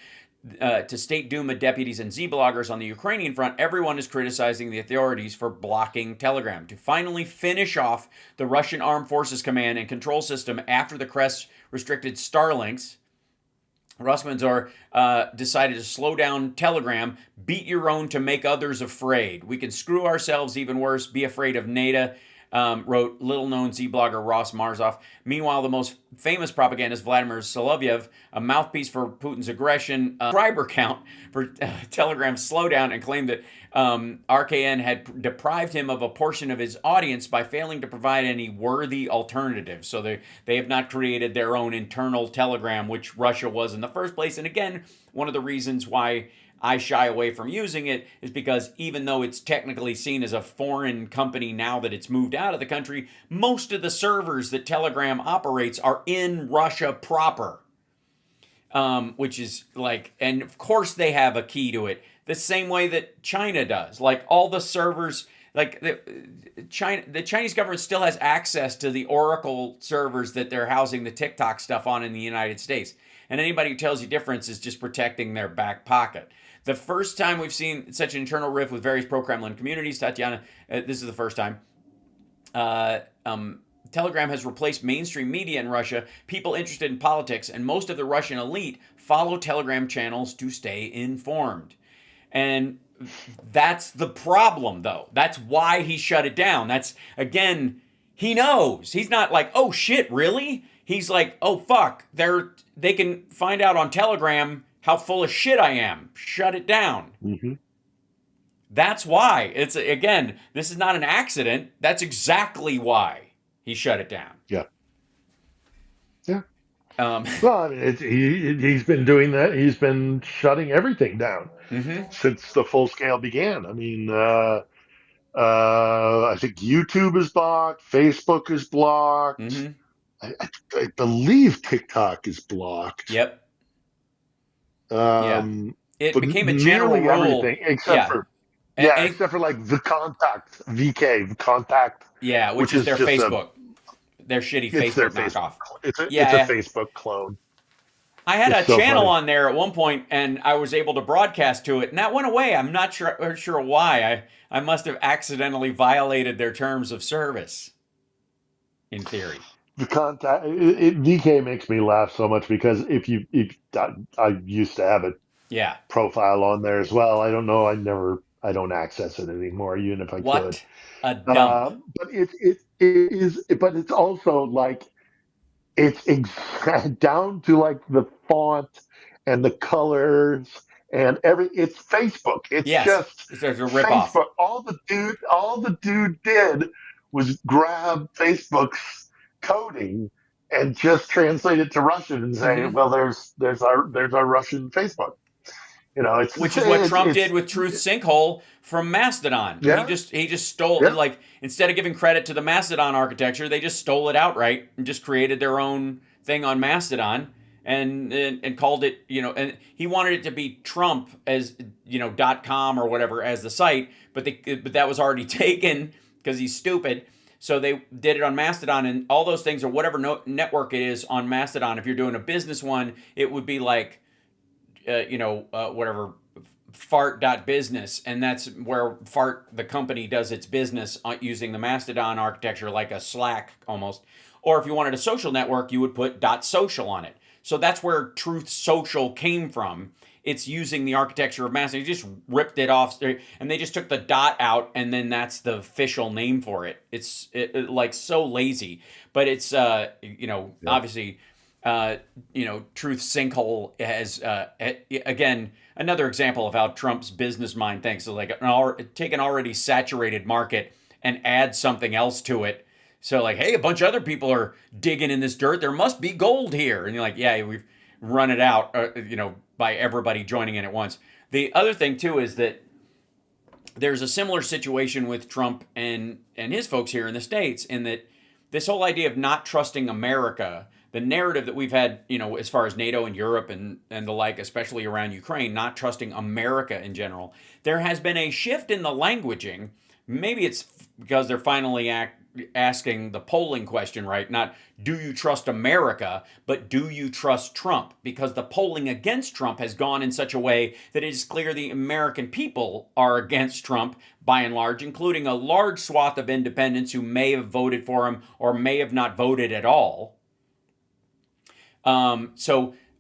to State Duma deputies and Z-bloggers on the Ukrainian front, everyone is criticizing the authorities for blocking Telegram. To finally finish off the Russian Armed Forces command and control system after the Kremlin restricted Starlinks, Roskomnadzor decided to slow down Telegram. Beat your own to make others afraid. We can screw ourselves even worse. Be afraid of NATO. Wrote little-known Z-blogger Ross Marzov. Meanwhile, the most famous propagandist, Vladimir Solovyev, a mouthpiece for Putin's aggression, subscriber count for Telegram's slowdown, and claimed that RKN had deprived him of a portion of his audience by failing to provide any worthy alternatives. So they have not created their own internal Telegram, which Russia was in the first place. And again, one of the reasons why I shy away from using it is because even though it's technically seen as a foreign company now that it's moved out of the country, most of the servers that Telegram operates are in Russia proper. Which is like, and of course they have a key to it, the same way that China does. Like all the servers, like the Chinese government still has access to the Oracle servers that they're housing the TikTok stuff on in the United States. And anybody who tells you different is just protecting their back pocket. The first time we've seen such an internal rift with various pro-Kremlin communities, Tatiana, this is the first time. Telegram has replaced mainstream media in Russia. People interested in politics and most of the Russian elite follow Telegram channels to stay informed. And that's the problem, though. That's why he shut it down. That's, again, he knows. He's not like, oh, shit, really? He's like, oh, fuck. They can find out on Telegram how full of shit I am. Shut it down. Mm-hmm. That's why. It's, again, this is not an accident. That's exactly why he shut it down. Yeah. Yeah. Um, Well, I mean, he's been doing that. He's been shutting everything down mhm. since the full scale began. I mean, I think YouTube is blocked. Facebook is blocked. Mm-hmm. I believe TikTok is blocked. Yep. Yeah. Um, It but became a general nearly rule. everything except Yeah. for yeah, Any, except for like the Contact VK, the Contact, yeah, which which is is their just a Facebook, their shitty it's their Facebook Facebook. knockoff. It's a Yeah. Facebook clone. I had It's a so channel funny. on there at one point, and I was able to broadcast to it, and that went away. I'm not sure why. I must have accidentally violated their terms of service. In theory. The contact VK makes me laugh so much because if I used to have a Yeah. profile on there as well. I don't know. I don't access it anymore, even if I could. What a dump. But it is, but it's also like it's down to like the font and the colors and it's Facebook. It's Yes, just there's a ripoff. Facebook. All the dude did was grab Facebook's coding and just translate it to Russian and say, Mm-hmm. well, there's our Russian Facebook. You know, it's Which is what Trump did it's with Truth Sinkhole from Mastodon. yeah, He just stole, yeah. like, instead of giving credit to the Mastodon architecture, they just stole it outright and just created their own thing on Mastodon and called it, and he wanted it to be Trump as, .com or whatever as the site, but that was already taken because he's stupid. So they did it on Mastodon, and all those things, or whatever network it is on Mastodon. If you're doing a business one, it would be like whatever, fart.business, and that's where fart the company does its business using the Mastodon architecture, like a Slack almost. Or if you wanted a social network, you would put .social on it. So that's where Truth Social came from. It's using the architecture of Mastodon. You just ripped it off, and they just took the dot out, and then that's the official name for it. It's like so lazy, but it's Yeah. obviously Truth Sinkhole has again another example of how Trump's business mind thinks. So like take an already saturated market and add something else to it. So like, hey, a bunch of other people are digging in this dirt. There must be gold here, and you're like, yeah, we've run it out. By everybody joining in at once. The other thing too is that there's a similar situation with Trump and his folks here in the States, in that this whole idea of not trusting America, the narrative that we've had, as far as NATO and Europe and the like, especially around Ukraine, not trusting America in general, there has been a shift in the languaging. Maybe it's because they're finally asking the polling question, right? Not do you trust America, but do you trust Trump? Because the polling against Trump has gone in such a way that it is clear the American people are against Trump by and large, including a large swath of independents who may have voted for him or may have not voted at all.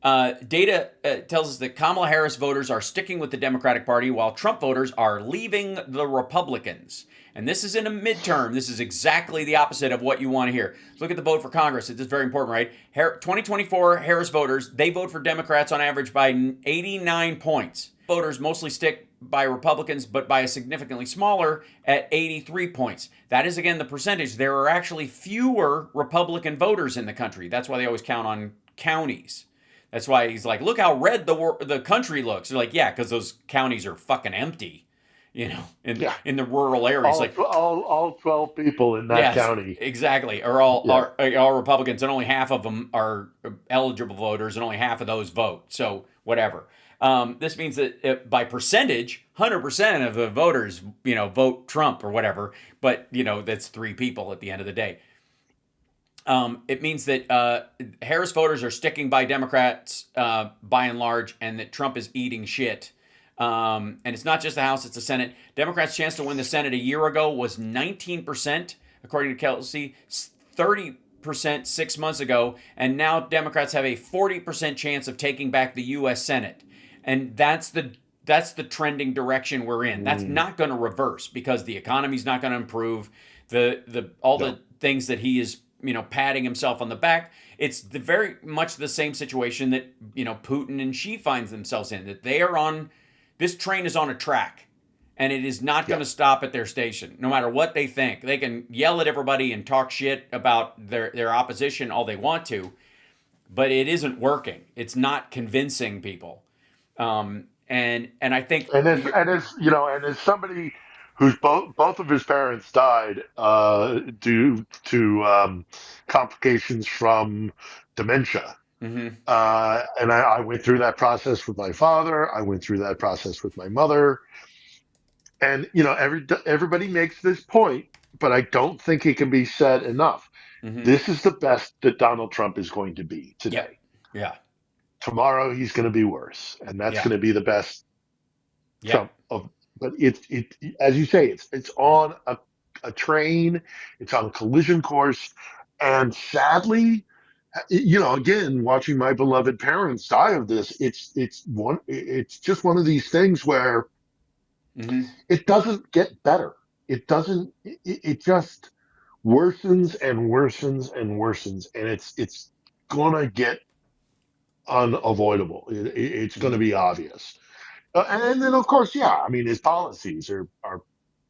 Data tells us that Kamala Harris voters are sticking with the Democratic Party while Trump voters are leaving the Republicans. And this is in a midterm. This is exactly the opposite of what you want to hear. Look at the vote for Congress. It's very important, right? 2024 Harris voters, they vote for Democrats on average by 89 points. Voters mostly stick by Republicans, but by a significantly smaller at 83 points. That is, again, the percentage. There are actually fewer Republican voters in the country. That's why they always count on counties. That's why he's like, look how red the country looks. They're like, yeah, because those counties are fucking empty. Yeah. In the rural areas, All 12 people in that yes, county. exactly, are all Republicans, and only half of them are eligible voters, and only half of those vote. So whatever. This means that by percentage, 100% of the voters, vote Trump or whatever. But that's 3 people at the end of the day. It means that Harris voters are sticking by Democrats by and large, and that Trump is eating shit. And it's not just the House, it's the Senate. Democrats' chance to win the Senate a year ago was 19%, according to Kelsey, 30% 6 months ago, and now Democrats have a 40% chance of taking back the U.S. Senate. And that's the trending direction we're in. That's not going to reverse because the economy's not going to improve. The things that he is patting himself on the back. It's very much the same situation that Putin and Xi finds themselves in. That they are on. This train is on a track, and it is not going to stop at their station, no matter what they think. They can yell at everybody and talk shit about their opposition all they want to, but it isn't working. It's not convincing people. And I think And as somebody whose both of his parents died due to complications from dementia. Mm-hmm. And I went through that process with my father. I went through that process with my mother. And everybody makes this point, but I don't think it can be said enough. Mm-hmm. This is the best that Donald Trump is going to be Yep. today. Yeah. Tomorrow he's going to be worse, and that's Yeah. going to be the best Yep. Trump of. But it as you say, it's on a train, it's on a collision course, and sadly, again, watching my beloved parents die of this, it's just one of these things where Mm-hmm. it doesn't get better. It doesn't. It just worsens and worsens and worsens, and it's gonna get unavoidable. It's going to Mm-hmm. be obvious. And then, of course, yeah, I mean, his policies are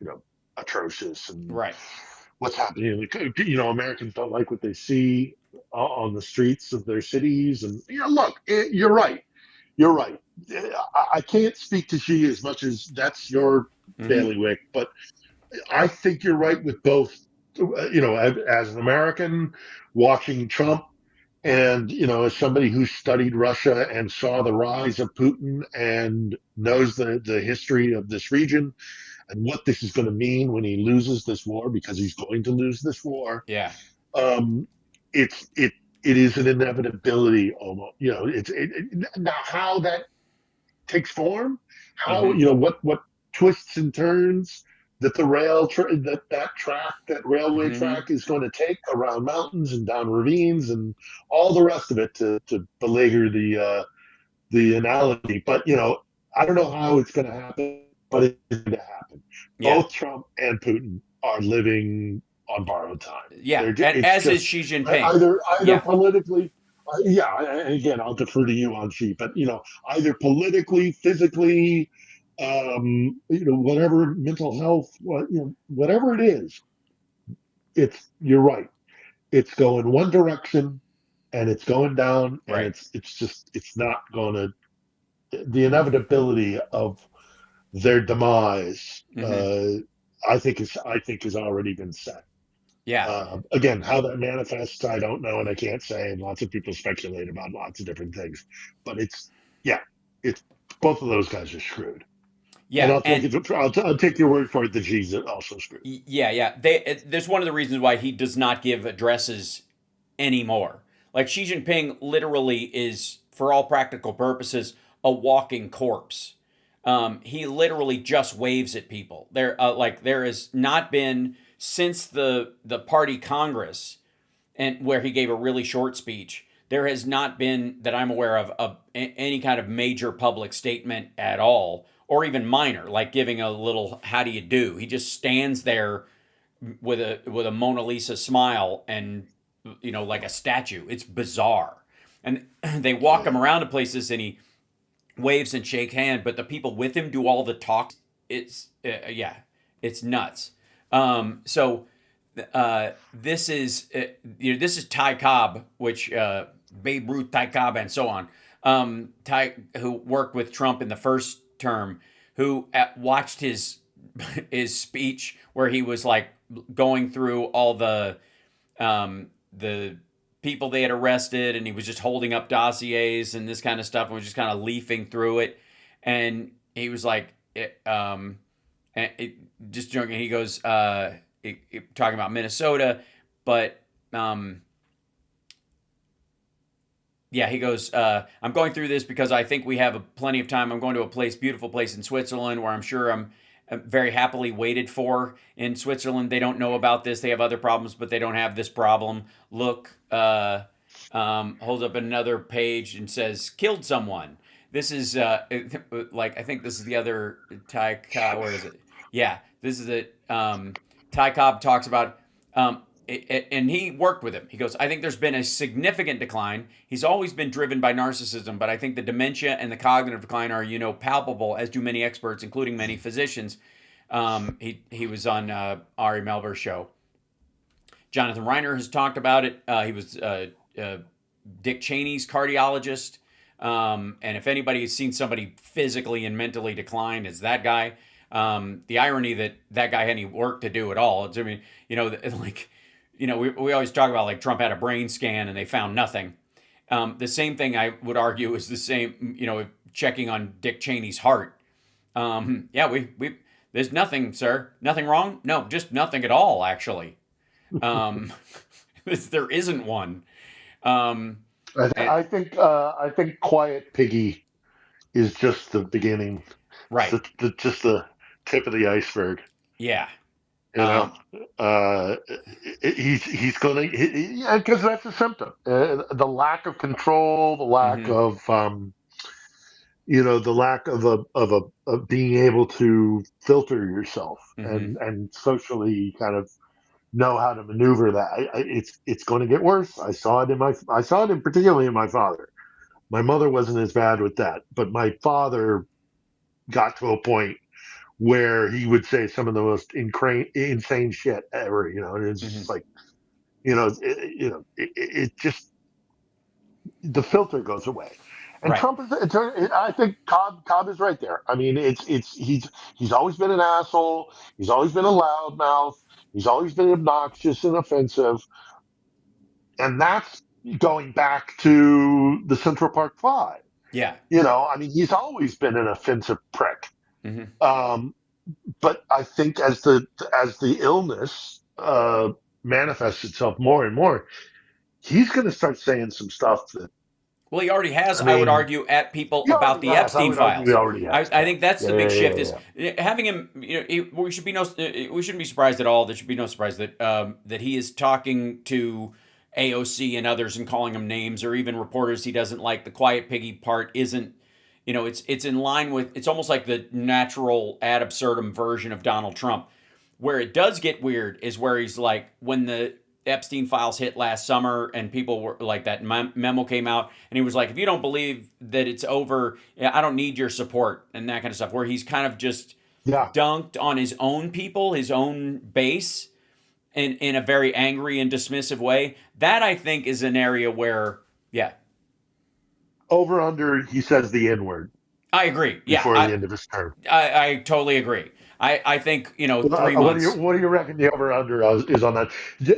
you know, atrocious, and Right. what's happening. Americans don't like what they see on the streets of their cities, and look, you're right. You're right. I can't speak to Xi as much as that's your Mm-hmm. bailiwick, but I think you're right with both. As an American watching Trump, and as somebody who studied Russia and saw the rise of Putin and knows the history of this region and what this is going to mean when he loses this war, because he's going to lose this war, Yeah. um, it is an inevitability almost. Now how that takes form, how Mm-hmm. what twists and turns that that railway Mm-hmm. track is going to take around mountains and down ravines and all the rest of it, to belager the analogy. But I don't know how it's going to happen, but it's going to happen. Yeah. Both Trump and Putin are living on borrowed time. Yeah. And It's as is just Xi Jinping. either Yeah. politically. Yeah, and again, I'll defer to you on Xi, but either politically, physically, whatever, mental health, whatever it is, you're right. It's going one direction, and it's going down, and Right. it's not going to. The inevitability of their demise, Mm-hmm. I think has already been set. Yeah. Again, how that manifests, I don't know, and I can't say. And lots of people speculate about lots of different things, but yeah, it's both of those guys are screwed. And Yeah. And I'll take your word for it that G's also screwed. yeah. Yeah. There's one of the reasons why he does not give addresses anymore. Like Xi Jinping literally is, for all practical purposes, a walking corpse. He literally just waves at people. There has not been since the party congress, and where he gave a really short speech. There has not been that I'm aware of any kind of major public statement at all, or even minor, like giving a little "How do you do?" He just stands there with a Mona Lisa smile and like a statue. It's bizarre, and they walk him Yeah, around to places and he waves and shake hand, but the people with him do all the talk. It's yeah, it's nuts. So this is this is Ty Cobb, which Babe Ruth, Ty Cobb, and so on. Ty, who worked with Trump in the first term, who watched his speech where he was like going through all the people they had arrested, and he was just holding up dossiers and this kind of stuff, and was just kind of leafing through it, and he was like, just joking. He goes, talking about Minnesota, but yeah, he goes, I'm going through this because I think we have plenty of time. I'm going to a beautiful place in Switzerland where I'm sure I'm very happily waited for. In Switzerland, they don't know about this. They have other problems, but they don't have this problem. Look, holds up another page and says, killed someone. This is like, I think this is the other Ty Cobb. Where is it? Yeah, this is it. Ty Cobb talks about and he worked with him. He goes, I think there's been a significant decline. He's always been driven by narcissism, but I think the dementia and the cognitive decline are, palpable, as do many experts, including many physicians. He was on Ari Melber's show. Jonathan Reiner has talked about it. He was Dick Cheney's cardiologist. And if anybody has seen somebody physically and mentally decline, it's that guy. The irony that that guy had any work to do at all. It's, I mean, like, we always talk about like Trump had a brain scan and they found nothing. The same thing I would argue is the same, checking on Dick Cheney's heart. Yeah, we there's nothing, sir. Nothing wrong? No, just nothing at all, actually. Um, there isn't one. Um, and, I think Quiet Piggy is just the beginning. It's right. just the tip of the iceberg. Yeah. You know, Um, he's going to, yeah, because that's a symptom. The lack of control, the lack mhm, of the lack of of being able to filter yourself mhm. and socially kind of know how to maneuver that. It's going to get worse. I saw it in particularly in my father. My mother wasn't as bad with that, but my father got to a point where he would say some of the most insane shit ever. And it's Mhm. just like, it just the filter goes away. And Right. Trump I think Cobb is right there. I mean, he's always been an asshole. He's always been a loudmouth. He's always been obnoxious and offensive. And that's going back to the Central Park Five. Yeah. I mean, he's always been an offensive prick. Mhm. Um, but I think as the illness manifests itself more and more, he's going to start saying some stuff that, Well, he already has, I I would mean, argue, at people he about already the has. I Epstein would argue he files. already has. I Yeah, think that's yeah, the big yeah, shift yeah, is yeah. having him. We shouldn't be surprised at all. There should be no surprise that that he is talking to AOC and others and calling them names, or even reporters he doesn't like. The quiet piggy part isn't. It's in line with. It's almost like the natural ad absurdum version of Donald Trump. Where it does get weird is where he's like, when the Epstein files hit last summer and people were like, that memo came out and he was like, if you don't believe that it's over, I don't need your support and that kind of stuff, where he's kind of just Yeah. dunked on his own people, his own base, in a very angry and dismissive way. That, I think, is an area where, yeah, Over under, he says the N word I agree. Yeah, before the I end of his term. I totally agree. I think, Well, 3 months. what do you reckon the over under is on that?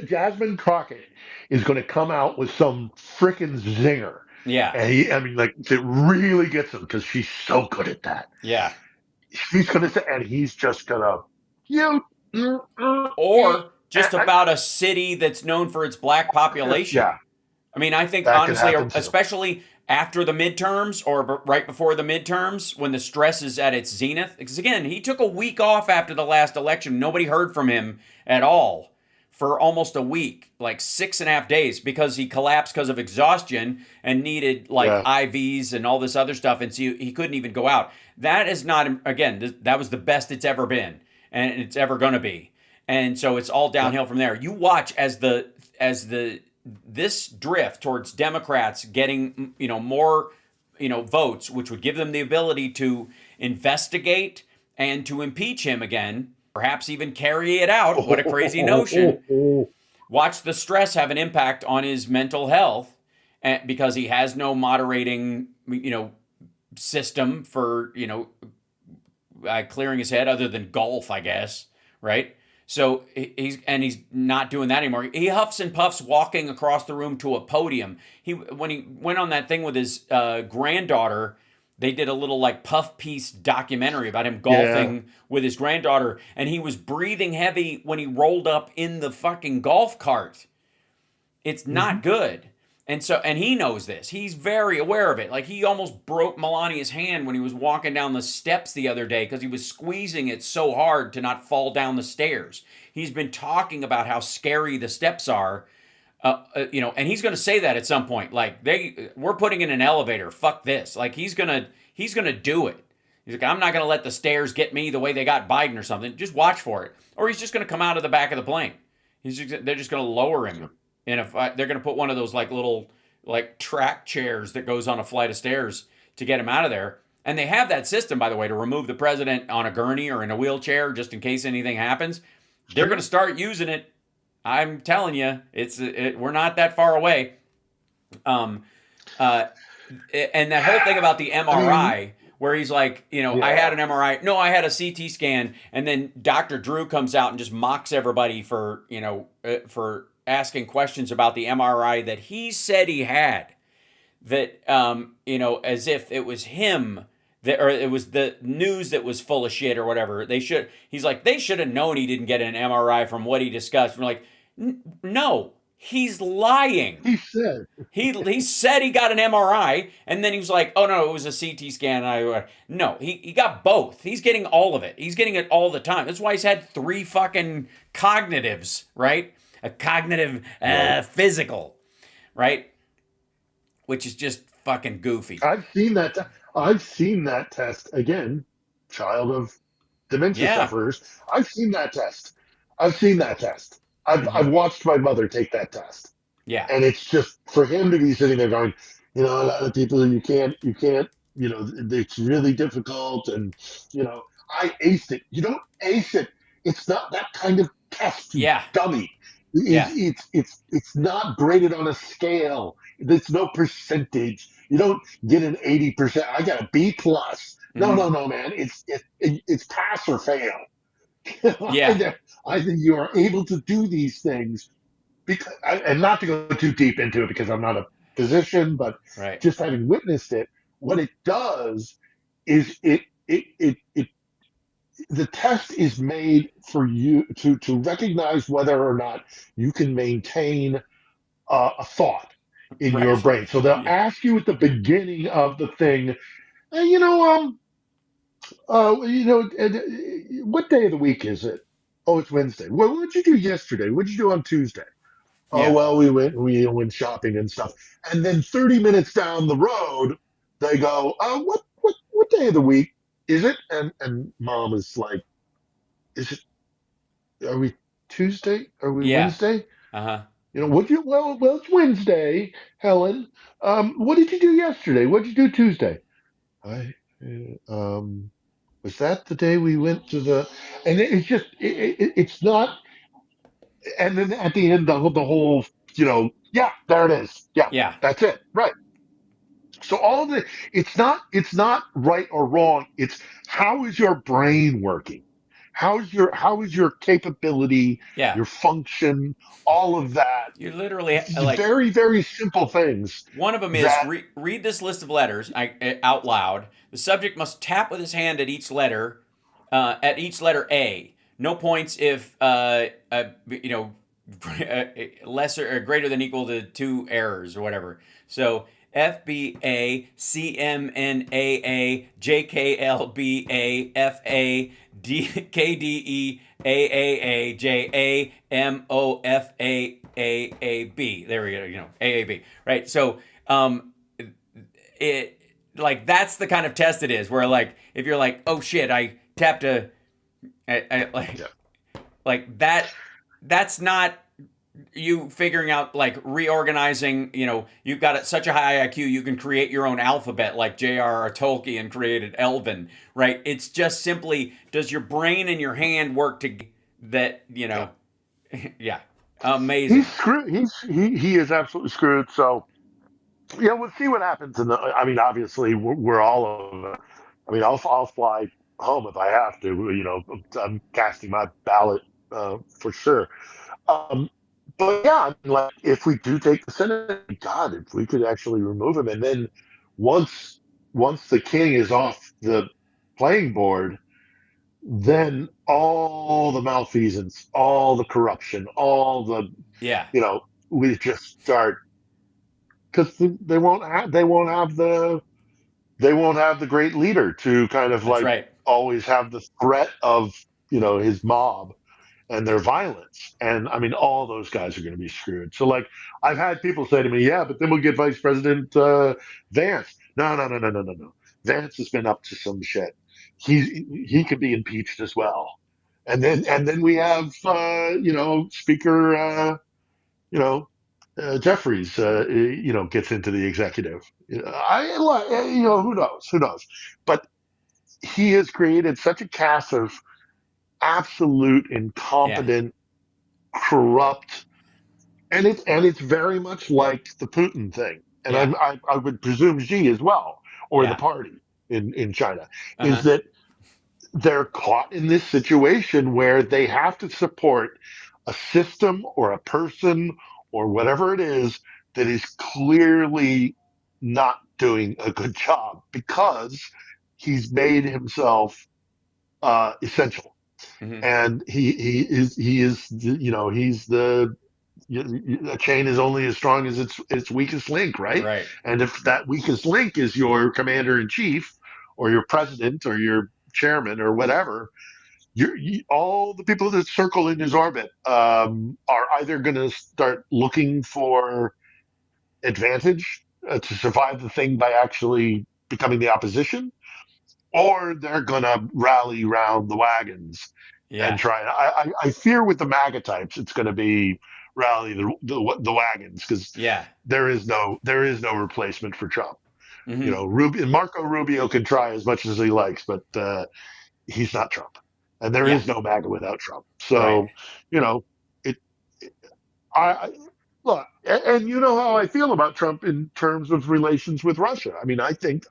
Jasmine Crockett is going to come out with some freaking zinger, Yeah, and I mean, like, it really gets him because she's so good at that. yeah. She's going to say, and he's just going to, you, Or just about a city that's known for its black population. yeah, I mean, I think that could honestly, happen too. especially after the midterms or right before the midterms, when the stress is at its zenith. Because again, he took a week off after the last election. Nobody heard from him at all for almost a week, like 6.5 days, because he collapsed because of exhaustion and needed like Yeah, IVs and all this other stuff. And so he couldn't even go out. That is not, again, that was the best it's ever been and it's ever going to be. And so it's all yeah, downhill from there. You watch as the this drift towards Democrats getting more votes, which would give them the ability to investigate and to impeach him again, perhaps even carry it out. What a crazy notion! Watch the stress have an impact on his mental health, because he has no moderating system for clearing his head other than golf, I guess, right? So he's not doing that anymore. He huffs and puffs walking across the room to a podium. When he went on that thing with his granddaughter, they did a little like puff piece documentary about him yeah. golfing with his granddaughter, and he was breathing heavy when he rolled up in the fucking golf cart. It's Hmm. not good. And he knows this. He's very aware of it. Like, he almost broke Melania's hand when he was walking down the steps the other day because he was squeezing it so hard to not fall down the stairs. He's been talking about how scary the steps are, and he's going to say that at some point. Like, we're putting in an elevator. Fuck this. Like, he's gonna do it. He's like, I'm not going to let the stairs get me the way they got Biden or something. Just watch for it. Or he's just going to come out of the back of the plane. They're just going to lower him, and if they're going to put one of those like little like track chairs that goes on a flight of stairs to get him out of there. And they have that system, by the way, to remove the president on a gurney or in a wheelchair just in case anything happens. They're going to Sure. start using it. I'm telling you, we're not that far away. Um, uh, and that whole thing about the I mean, MRI, where he's like, I had Yeah. an MRI. No, I had a CT scan. And then Dr. Drew comes out and just mocks everybody for, for asking questions about the MRI that he said he had. That, as if it was him that, or it was the news that was full of shit or whatever. He's like, they should have known he didn't get an MRI from what he discussed. We're like, no, he's lying. He said. He said he got an MRI, and then he was like, "Oh no, it was a CT scan." No, he got both. He's getting all of it. He's getting it all the time. That's why he's had 3 fucking cognitives, right? A cognitive, Right. physical, right? Which is just fucking goofy. I've seen that. I've seen that test again. Child of dementia Yeah. sufferers. I've seen that test. I've seen that test. I've watched my mother take that test, Yeah. and it's just for him to be sitting there going, a lot of people you can't, it's really difficult, and I aced it. You don't ace it. It's not that kind of test, you Yeah. dummy. Yeah. It's not graded on a scale. There's no percentage. You don't get an 80%. I got a B plus. No, Mm-hmm. no, no, man. It's pass or fail. Yeah. I think you are able to do these things because, and not to go too deep into it because I'm not a physician, but Right. just having witnessed it, what it does is it the test is made for you to recognize whether or not you can maintain a thought in your Right. brain. So they'll Yeah. ask you at the beginning of the thing, hey, what day of the week is it? Oh, it's Wednesday. Well, what did you do yesterday? What did you do on Tuesday? Oh, Yeah. well, we went shopping and stuff. And then 30 minutes down the road, they go, what day of the week is it? And mom is like, is it, are we Tuesday? Are we Yeah. Wednesday? Uh huh. Well, it's Wednesday, Helen. What did you do yesterday? What did you do Tuesday? I, was that the day we went to the, and it's just, it's not, and then at the end, the whole, yeah, there it is. Yeah, Yeah. that's it. Right. So all of it, it's not right or wrong. It's how is your brain working? How is your capability, Yeah. your function, all of that. You literally like Very, very simple things one of them is that, read this list of letters out loud. The subject must tap with his hand at each letter A. No points if lesser or greater than equal to 2 errors or whatever. So FBA, CMNAA, JKLBA, FA, DKDE, AAA, JAMOFAAAB. There we go. AAB. Right. So it like that's the kind of test it is where like if you're like, oh shit, I tapped yeah, like that's not you figuring out like reorganizing. You've got such a high IQ you can create your own alphabet like J.R.R. Tolkien created Elven, right? It's just simply does your brain and your hand work to that. yeah. Yeah, amazing. He's screwed. He is absolutely screwed. So yeah, we'll see what happens. I mean, obviously, we're all over. I mean, I'll fly home if I have to. I'm casting my ballot for sure. Um, but yeah, I mean, like if we do take the Senate, God, if we could actually remove him, and then once once the king is off the playing board, then all the malfeasance, all the corruption, all the Yeah, we just start because they won't have the great leader to kind of that's like right. always have the threat of his mob and their violence. And I mean, all those guys are going to be screwed. So, like, I've had people say to me, "Yeah, but then we'll get Vice President Vance." No, no, no, no, no, no, no. Vance has been up to some shit. He could be impeached as well. And then we have Speaker Jeffries gets into the executive. Who knows, but he has created such a cast of absolute Yeah, incompetent, corrupt, and it's very much like the Putin thing, and yeah, I would presume Xi as well, or the yeah. party. in China, is Uh-huh. that they're caught in this situation where they have to support a system or a person or whatever it is that is clearly not doing a good job because he's made himself essential, Hmm. and he is he's the a chain is only as strong as its weakest link, right? Right. And if that weakest link is your commander in chief or your president or your chairman or whatever, all the people that circle in his orbit are either going to start looking for advantage to survive the thing by actually becoming the opposition, or they're going to rally round the wagons and Yeah. try. I fear with the MAGA types, it's going to be rally the wagons because Yeah. there is no replacement for Trump. Hmm. Marco Rubio can try as much as he likes, but he's not Trump, and there Yeah. is no MAGA without Trump. Right. So, you know, it. I look, and you know how I feel about Trump in terms of relations with Russia. I mean, I think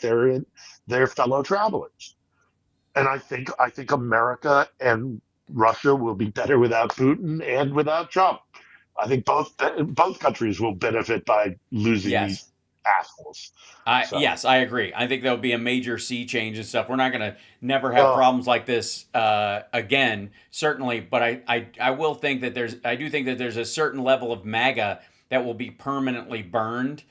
they're fellow travelers, and I think America and Russia will be better without Putin and without Trump. I think both countries will benefit by losing Yes. these assholes. So, Yes, I agree. I think there'll be a major sea change and stuff. We're not going to never have oh, problems like this again, certainly. But I will think that I do think that there's a certain level of MAGA that will be permanently burned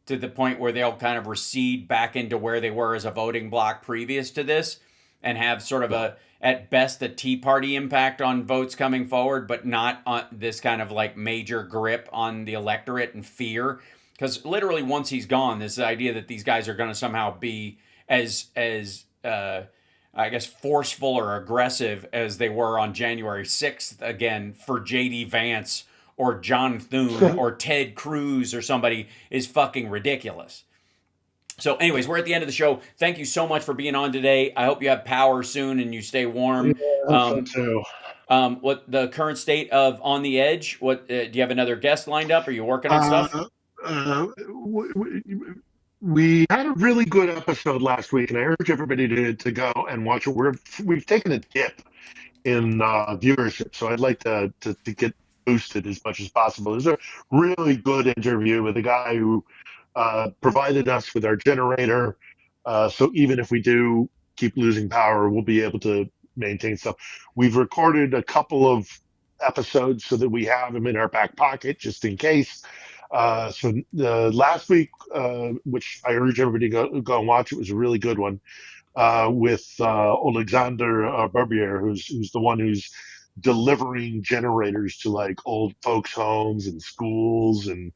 to the point where they'll kind of recede back into where they were as a voting bloc previous to this, and have sort of yeah, at best a Tea Party impact on votes coming forward, but not on this kind of like major grip on the electorate and fear. Because literally, once he's gone, this idea that these guys are going to somehow be as I guess forceful or aggressive as they were on January 6th again for JD Vance or John Thune or Ted Cruz or somebody is fucking ridiculous. So, anyways, we're at the end of the show. Thank you so much for being on today. I hope you have power soon and you stay yeah, warm. I hope so too. What the current state of On the Edge? What do you have another guest lined up? Are you working on stuff? Uh, we had a really good episode last week, and I urge everybody to go and watch it. We've taken a dip in viewership, so I'd like to get boosted as much as possible. There's a really good interview with a guy who provided us with our generator, so even if we do keep losing power, we'll be able to maintain stuff. We've recorded a couple of episodes so that we have them in our back pocket just in case. So last week, which I urge everybody to go and watch, it was a really good one with Alexander Barbier, who's the one who's delivering generators to like old folks' homes and schools and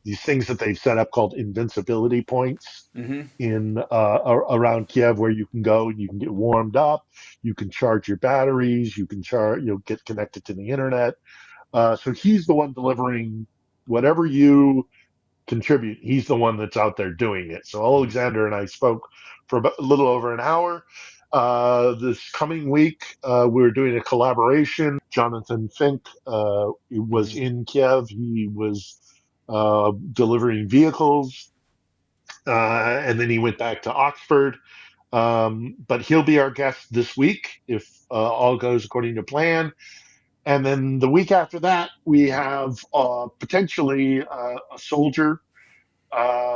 these things that they've set up called invincibility points Mm-hmm. in around Kiev, where you can go and you can get warmed up, you can charge your batteries, you can get connected to the internet. So he's the one delivering whatever you contribute. He's the one that's out there doing it. So Mm-hmm. Alexander and I spoke for about a little over an hour. This coming week, we're doing a collaboration. Jonathan Fink was Mm-hmm. in Kiev. He was delivering vehicles, and then he went back to Oxford. But he'll be our guest this week if all goes according to plan. And then the week after that, we have potentially a soldier.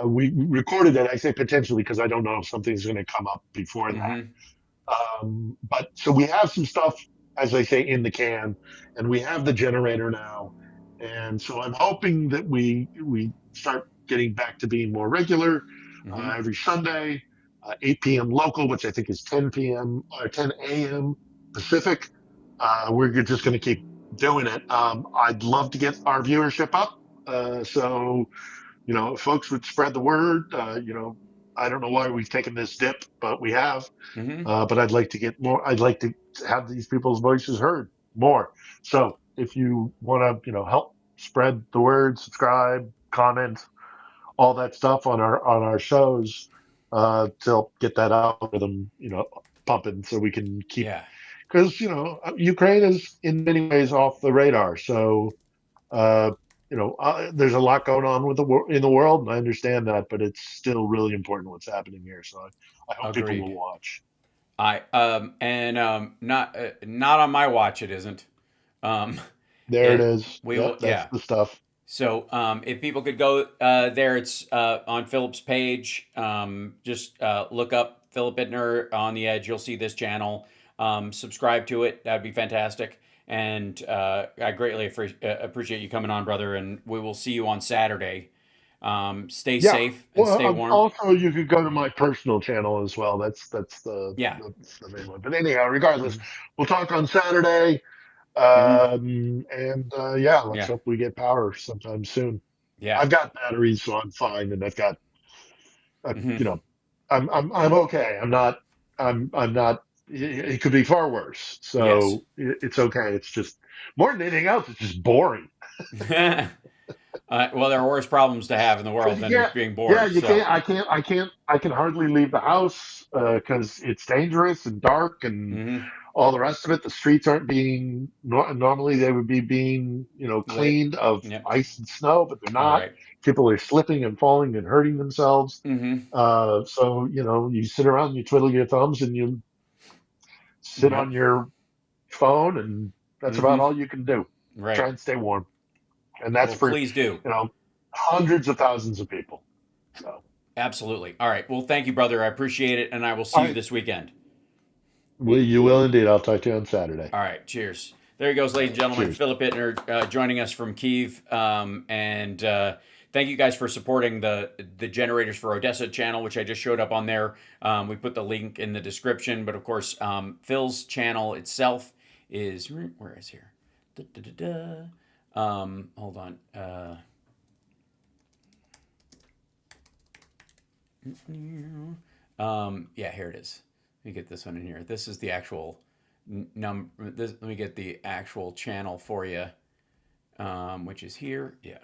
We recorded it. I say potentially because I don't know if something's going to come up before that. Mm-hmm. But so we have some stuff, as I say, in the can, and we have the generator now. And so I'm hoping that we start getting back to being more regular Mm-hmm. every Sunday, 8 p.m. local, which I think is 10 p.m. or 10 a.m. Pacific. We're just going to keep doing it. I'd love to get our viewership up. So if folks would spread the word, I don't know why we've taken this dip, but we have. Mm-hmm. But I'd like to get more. I'd like to have these people's voices heard more. So if you want to, help spread the word, subscribe, comment, all that stuff on our shows, to help get that algorithm, pumping, so we can keep. Yeah. Because Ukraine is in many ways off the radar. So there's a lot going on in the world, and I understand that, but it's still really important what's happening here. So I hope people Agreed. will watch. Not on my watch. It isn't. Um, There it it is. we will Yep, that's yeah. the stuff. So if people could go there, it's on Philip's page. Just look up Philip Ittner on the Edge. You'll see this channel. Subscribe to it. That'd be fantastic. And I greatly appreciate you coming on, brother. And we will see you on Saturday. Stay Yeah. safe and Well, stay warm. also you could go to my personal channel as well. That's Yeah. the main one. But anyhow, regardless, Hmm. we'll talk on Saturday. Hmm. And yeah, let's Yeah. hope we get power sometime soon. Yeah. I've got batteries, so I'm fine, and I've got, Hmm. I'm okay. I'm not. It could be far worse, Yes. so it's okay. It's just more than anything else. It's just boring. Well, there are worse problems to have in the world than Yeah, being yeah. bored. You So. can't. I can hardly leave the house because it's dangerous and dark and Hmm. all the rest of it. The streets aren't being normally they would be being Lit. cleaned of Yep. ice and snow, but they're All not. right. People are slipping and falling and hurting themselves. Mm-hmm. So you sit around, you twiddle your thumbs, and you sit Yep. on your phone, and that's about Mm-hmm. all you can do. Try Right. and stay warm, and that's Well, for please do. hundreds of thousands of people. So, Absolutely. All right. Well, thank you, brother. I appreciate it, and I will see all you right, this weekend. you will indeed. I'll talk to you on Saturday. All right. Cheers. There he goes, ladies and gentlemen. Cheers. Philip Ittner joining us from Kiev. And thank you guys for supporting the Generators for Odessa channel, which I just showed up on there. We put the link in the description. But of course, Phil's channel itself is, where is here? Da, da, da, da. Hold on. Yeah, here it is. Let me get this one in here. This is the actual let me get the actual channel for you, which is here. Yeah.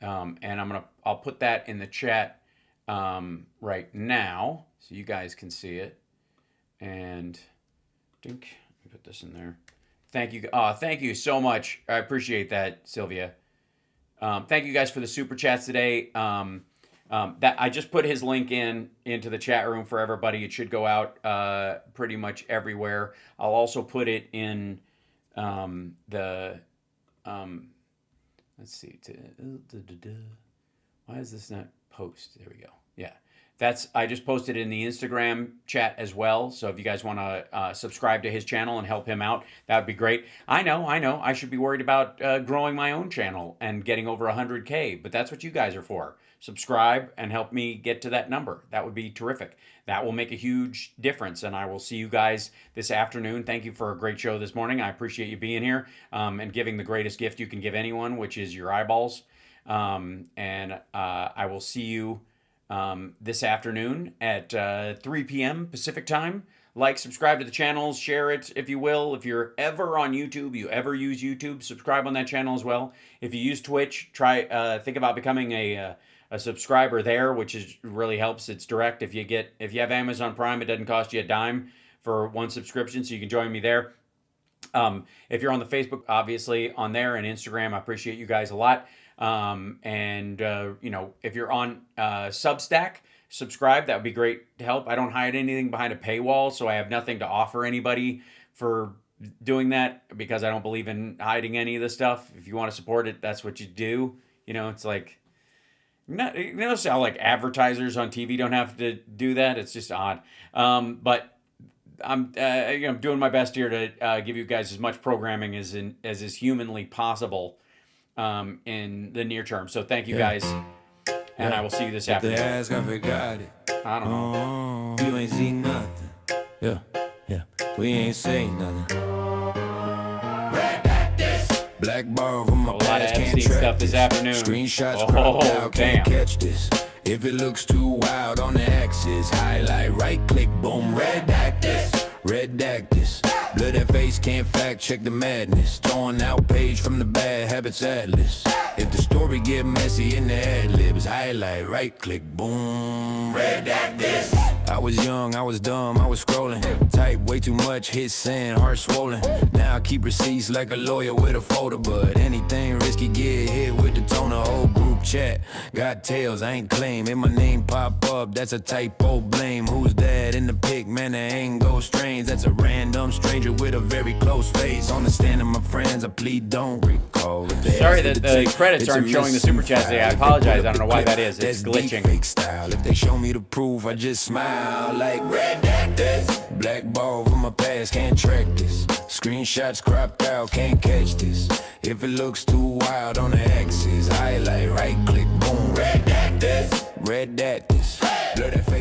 And I'll put that in the chat right now so you guys can see it. And dink, let me put this in there. Thank you. Thank you so much. I appreciate that, Sylvia. Thank you guys for the super chats today. That I just put his link into the chat room for everybody. It should go out pretty much everywhere. I'll also put it in the let's see. Why is this not post? There we go. Yeah. I just posted it in the Instagram chat as well. So if you guys want to subscribe to his channel and help him out, that would be great. I know. I should be worried about growing my own channel and getting over 100K, but that's what you guys are for. Subscribe and help me get to that number. That would be terrific. That will make a huge difference. And I will see you guys this afternoon. Thank you for a great show this morning. I appreciate you being here and giving the greatest gift you can give anyone, which is your eyeballs. And I will see you this afternoon at 3 p.m. Pacific time. Like, subscribe to the channels, share it if you will. If you're ever on YouTube, you ever use YouTube, subscribe on that channel as well. If you use Twitch, think about becoming a subscriber there, which really helps. It's direct. If you have Amazon Prime, it doesn't cost you a dime for one subscription, so you can join me there. If you're on the Facebook, obviously on there, and Instagram, I appreciate you guys a lot. If you're on Substack, subscribe. That would be great to help. I don't hide anything behind a paywall, so I have nothing to offer anybody for doing that because I don't believe in hiding any of this stuff. If you want to support it, that's what you do. It's like, how like advertisers on TV don't have to do that. It's just odd. But I'm doing my best here to give you guys as much programming as is humanly possible in the near term. So thank you guys, and I will see you this afternoon. Ask, I forgot it. I don't know. You ain't seen nothing. Yeah. We ain't saying nothing. Black bar from my A lot of past, can't Epstein track stuff this afternoon. Screenshots cropped out, damn. can't catch this. If it looks too wild on the axis, highlight, right click, boom, redact this. Blur that face, can't fact check the madness. Throwing out page from the bad habits atlas. If the story get messy in the ad libs, highlight, right click, boom, redact this. I was young, I was dumb, I was scrolling. Type way too much, hit send, heart swollen. Now I keep receipts like a lawyer with a folder. But anything risky, get hit with the toner. Whole group chat, got tails, I ain't claim. If my name pop up, that's a typo, blame. Who's that in the pic? Man, that ain't go strange. That's a random stranger with a very close face. Understanding my friends, I plead don't recall. Sorry that the credits aren't showing the super chats today. I apologize. I don't know why that is. It's glitching. Fake style. If they show me the proof, I just smile like redneck this. Black ball from my past, can't track this. Screenshots cropped out, can't catch this. If it looks too wild on the axis, highlight, right click, boom, redneck this. Red that this.